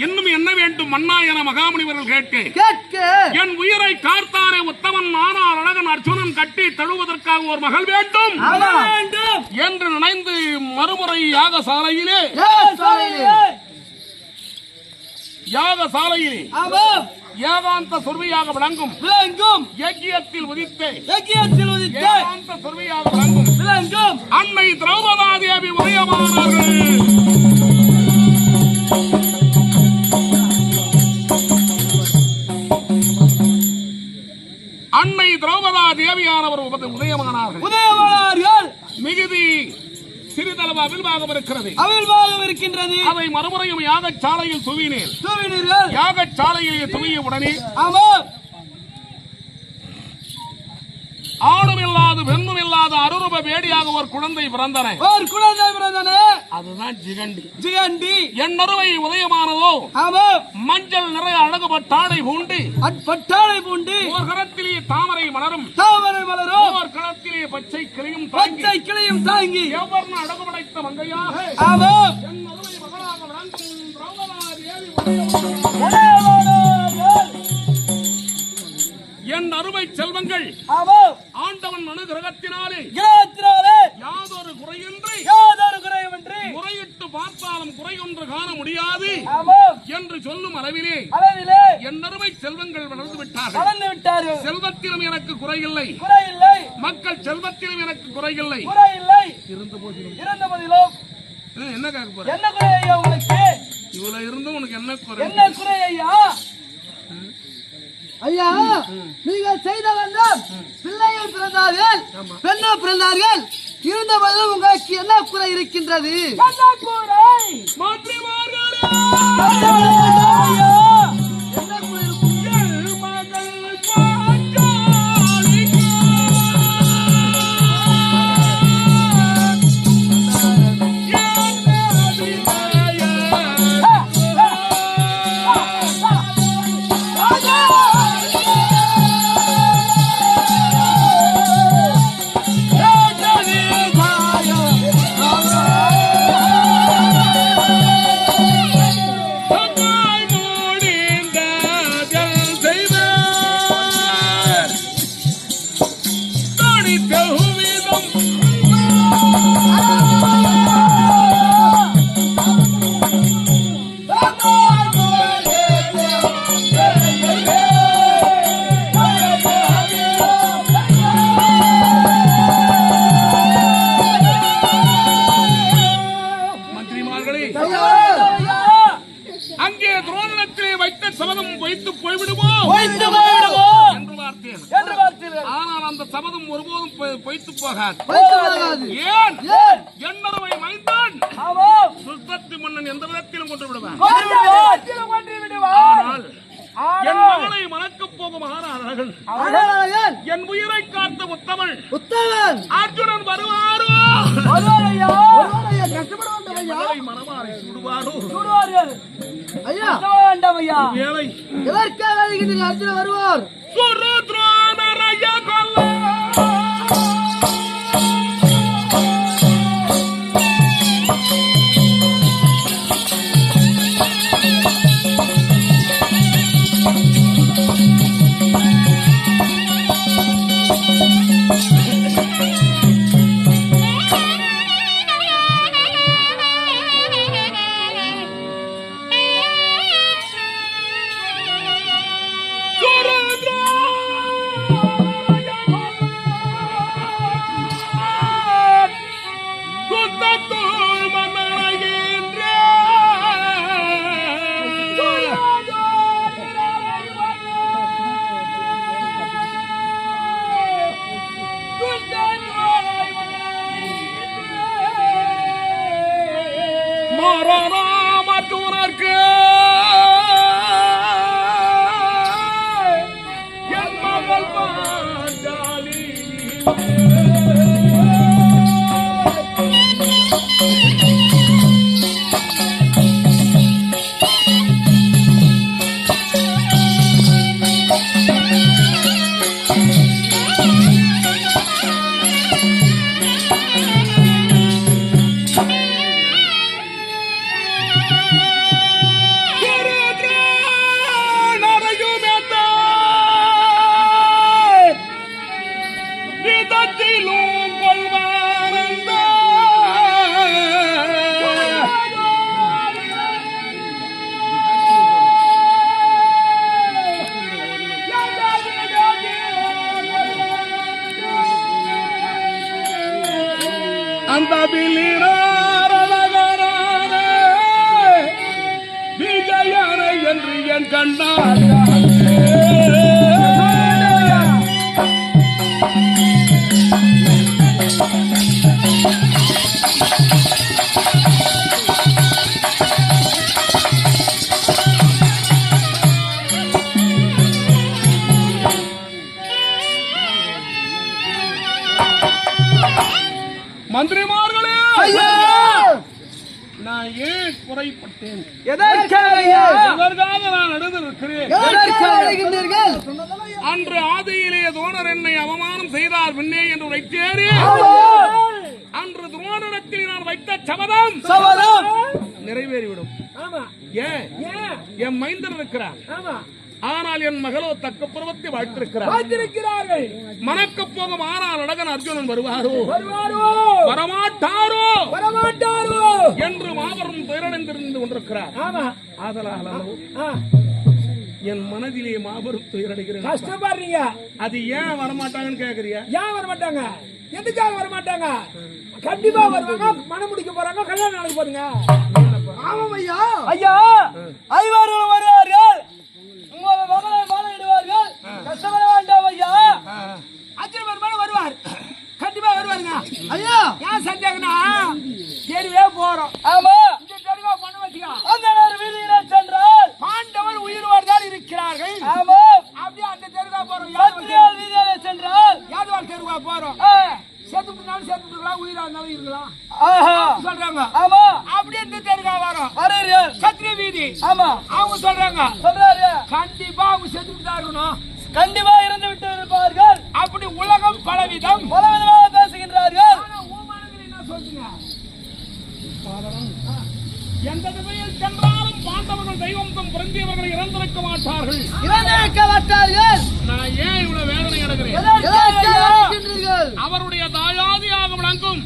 இன்னும் என்ன வேண்டும் மன்னா என மகாமுனிவர்கள் கேட்க என் உயிரை காத்தாரே உத்தமன் நானார் அழகன் அர்ஜுனன் கட்டி தழுவதற்காக ஒரு மகள் வேண்டும் என்று நினைந்து மறுமுறை யாகசாலையிலே ஏகாந்த சொர்வியாக விளங்கும் யஜ்யத்தில் உதித்து ஏகாந்த சொர்வியாக விளங்கும் அன்னை திரௌபதா தேவி உதயமானார்கள். அன்னை திரௌபதா தேவியானவர் உதயமானார்கள். மிகுதி சிறிதளவு அவிழ்வாகம் இருக்கின்றது. அதை மறுமுறையும் யாகசாலையில் துவினீர்கள். யாகசாலையிலே துவிய உடனே ஆணும் இல்லாத பெண்ணும் இல்லாத அருரூப வேடியாக ஒரு குழந்தை பிறந்தன. அதுதான் ஜிகண்டி. என் அருவை உதயமானதோ மஞ்சள் நிறைய அழகு பட்டாடை பூண்டு ஒரு கரத்திலே தாமரை மலரும் ஒரு களத்திலே பச்சை கிளியும் தாங்கி எவ்வளவு அழகு படைத்த மங்கையாக என் அருவை மகளாக விளங்கும் திரௌபதா தேவி என் அருமை செல்வங்கள் ஆண்டவன் அனுகிரகத்தினாலே யாதொரு குறையின்றி முறையிட்டு பார்த்தாலும் குறை ஒன்று காண முடியாது என்று சொல்லும் அளவிலே என் அருமை செல்வங்கள் வளர்ந்து விட்டார்கள். செல்வத்திலும் எனக்கு குறையில்லை. மக்கள் செல்வத்திலும் எனக்கு குறையில்லை. இருந்த போதிலும் என்ன கேட்க போற இவ்வளவு இருந்தும் உனக்கு என்ன குறை ஐயா? நீங்கள் செய்த வேண்டும். பிள்ளைகள் பிறந்தார்கள், பெண்கள் பிறந்தார்கள். இருந்த போதிலும் உங்களுக்கு என்ன குறை இருக்கின்றது? மாற்றிமார்களே அங்கே துரோணத்திலே வைத்த சபதம் வைத்து போய்விடுமோ என்று பார்த்தீர்கள். ஆனால் அந்த சபதம் ஒருபோதும் பொய்த்து போகாது. ஏன் என்னவை மைந்தான் சுத்தத்து மன்னன் எந்த விதத்திலும் கொண்டு விடுவான். ஆனால் என் மகளை மணக்கப் போகும் ஆனார்கள் என் உயிரை காத்த உத்தமன் அர்ஜுனன் வருவாரோ மனமாறை சுடுவாரோ வேலை எதற்காக அர்ஜுனன் வருவார்? சுருத்ரோணரைய கொல்ல மற்றவருக்கு என் மகள் பாஞ்சாலி அந்த விஜயனை என்று என் கண்ணால் மந்திரிமார்களே நான் ஏன் குறைப்பட்டேன்? எதற்காக நான் நடந்திருக்கிறேன்? அன்று ஆதியிலே துரோணர் என்னை அவமானம் செய்தார் பின்னே என்று உரைத்தேறி அன்று துரோணத்தில் நான் வைத்த சபதம் நிறைவேறிவிடும். ஏன் என் மைந்தர் இருக்கிறார், ஆனால் என் மகளோ தக்க பருவத்தை வாழ்த்திருக்கிறார்கள். மணக்கப் போகும் ஆனால் அழகன் அர்ஜுனன் வருவாரோ வரமாட்டாரோ என்று மாபெரும் துயரடைந்திருந்து கொண்டிருக்கிறார். ஆதலால் என் மனதிலே மாபெரும் துயரடைகிறேன். கஷ்டப்படுறீங்க. அது ஏன் வரமாட்டாங்கன்னு கேக்குறியா? ஏன் வரமாட்டாங்க? எதுக்காக வரமாட்டாங்க? கண்டிப்பா வருவாங்க. மனம் முடிக்க போறாங்க, கல்யாணம் நாளைக்கு போறீங்க. ஆமாம் ஐயா. ஐயா ஐவரும் வருவார்கள், உங்கள் மகளை மாலையிடுவார்கள். கஷ்டப்பட வேண்டாம் ஐயா. அர்ஜுன் பெருமாள் வருவார், கண்டிப்பா வருவாருங்க. ஐயா ஏன் சந்தேகம்னா ஏறிவே போறோம். ஆமா, இந்த தெருவா பண்ண வச்சுக்கோ. அந்த நேரம் இருந்தாலும் இருக்கலாம் ஆஹா சொல்றாங்க. ஆமா அப்படியே இந்த தேர்கா வரும் வரீர்கள் சத்திரிய வீதி. ஆமா அவங்க சொல்றாங்க சொல்றாரு கண்டிப்பா அவங்க செத்துட்டு தான் இருக்கணும். கண்டிப்பா இருந்து விட்டு இருப்பார்கள். அப்படி உலகம் பலவிதம் பலவிதமாக பேசுகின்றார்கள். ஆனா உன் மனதில் என்ன சொல்றீங்க? எந்த திசையில் சென்றாலும் பாண்டவர்கள் தெய்வம் புரிந்தியவர்கள் இறந்திருக்க மாட்டார்கள். இறந்திருக்க மாட்டார்கள். நான் ஏன் இவ்வளவு வேதனை அடைகிறேன்? எதற்காக இருக்கின்றீர்கள்? அவருடைய தாயாதியாக விளங்கும்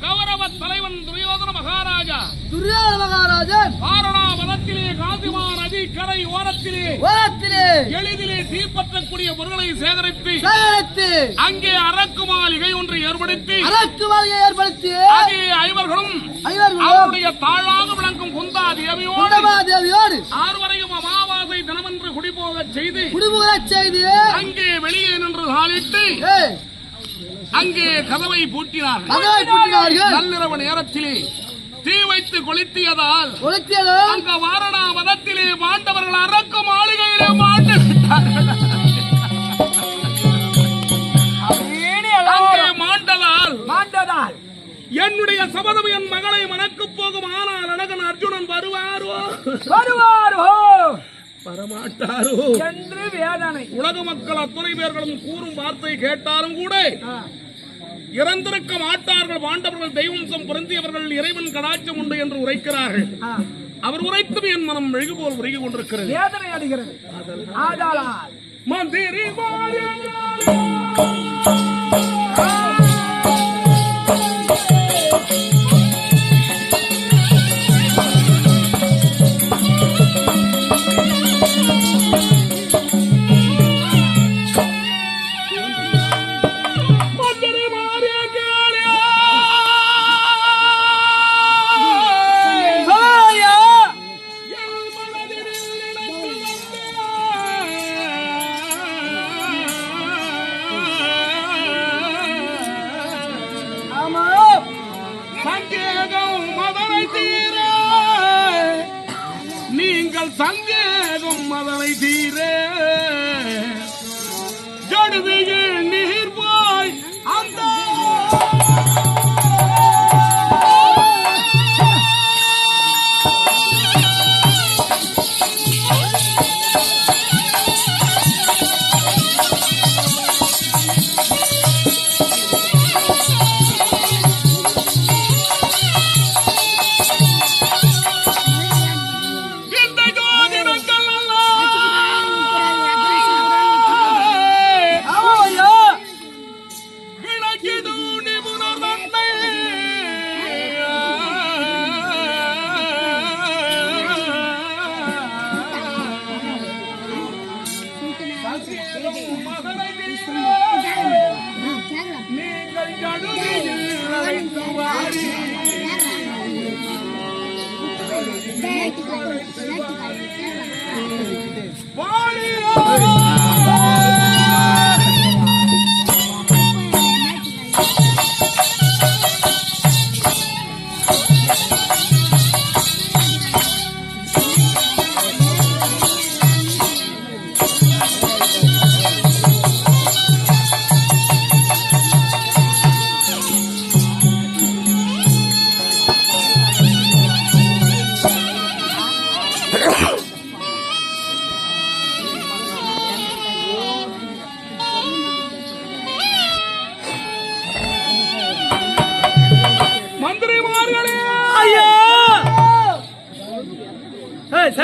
கௌரவ தலைவன் துரியோதன மகாராஜா துரியோதன மகாராஜன் வாரணாவதத்திலே காசிமா நதி கரை ஓரத்திலே ஓரத்திலே எளிதிலே தீப்பற்றக்கூடிய பொருட்களை சேகரித்து சேகரித்து அங்கே அரக்கு மாளிகை ஒன்று ஏற்படுத்தி அரக்கு மாளிகை ஏற்படுத்தி அங்கே ஐவர்களும் ஐவர்களும் அவருடைய தாழாக விளங்கும் குந்தா தேவியோடு குந்தமாதேவியோடு ஆறுவரையும் அமாவாசை தினமென்று குடிபோகச் செய்து குடிபுகச் செய்து அங்கே வெளியே நின்று சாலிட்டு அங்கே கதவை பூட்டினார்கள். கதவை பூட்டினார்கள். நள்ளிரவு நேரத்திலே தீ வைத்து கொளுத்தியதால் கொளுத்தியதும் அங்க வாரணாவதத்திலே பாண்டவர்கள் அரக்கு மாளிகையிலே மாண்டு விட்டார்கள். அங்கே மாண்டதால் என்னுடைய சபதம் என் மகளை மணக்கப் போகும். ஆனால் அழகன் அர்ஜுனன் வருவாரோ வரமாட்டாரோ என்று வேதனை. உலக மக்கள் அத்தனை பேர்களும் கூறும் வார்த்தை கேட்டாலும் கூட இறந்திருக்க மாட்டார்கள். பாண்டவர்கள் தெய்வம்சம் பொருந்தியவர்கள் இறைவன் கடாட்சம் உண்டு என்று உரைக்கிறார்கள். அவர் உரைத்தும் என் மனம் மெழுகு போல் உருகி கொண்டிருக்கிறது. வேதனை அடைகிறது. ஆதலால் மந்திரி சந்தேகம் மதனை தீர ஜடுதியில் நீர் போய் அந்த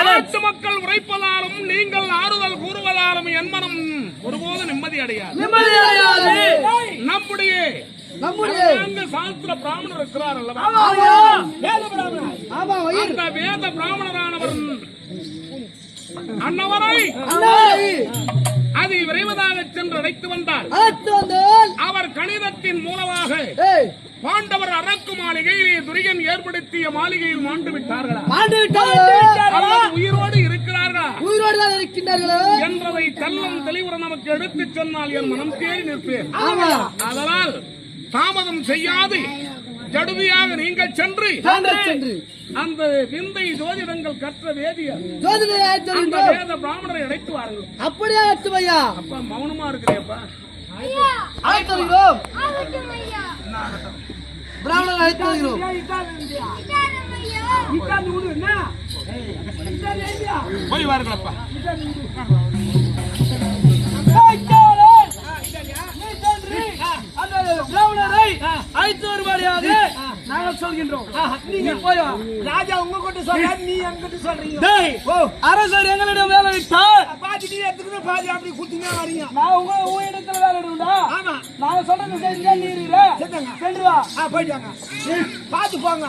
நாட்டு மக்கள் உரைப்பதாலும் நீங்கள் ஆறுதல் கூறுவதாலும் என் மனம் ஒருபோது நிம்மதி அடையாது. நம்முடைய சாஸ்திர பிராமணர் இருக்கிறார் அல்லவா, அந்த வேத பிராமணரானவர் அன்னவரை அதை விரைவதாக சென்று அழைத்து வந்தார். அவர் கணிதத்தின் மூலமாக பாண்டவர் அரக்கு மாளிகையிலே துரியன் ஏற்படுத்திய மாளிகையில் மாண்டு விட்டார்களா, உயிரோடு இருக்கிறார்களா என்பதை தெல்லம் தெளிவுற நமக்கு எடுத்துச் சொன்னால் என் மனம் தேறி நிற்பேன். அதனால் தாமதம் செய்யாது ஜடுதியாக நீங்கள் சென்று அந்த விந்தை ஜோதிடங்கள் கற்ற வேதியர் அந்த வேத பிராமணரை அழைத்து வாருங்கள். அப்படியே அழைத்துவையா? அப்பா மௌனமா இருக்கிறேப்பா. பிராமணர் அழைத்து வருகிறோம். போய் வாருங்களப்பா. பிராமணரை அழைத்து வருவாடியாக நாங்கள் சொல்கின்றோம். நீங்க போய் வா. ராஜா உங்க கிட்ட சொல்றாரு, நீ என்கிட்ட சொல்றீங்க. டேய், அரசர் எங்களிடம் வேலை விட்டால் பாதி நீ எடுத்துக்கணும், பாதி அப்படி குடுத்தீங்க வரீங்க. நான் உங்க இடத்துல வேலை விடுண்டா? ஆமா, நாங்க சொல்றது செஞ்சா நீ இருக்க. செத்தாங்க. சென்று வா. போயிட்டாங்க. பாத்து போங்க.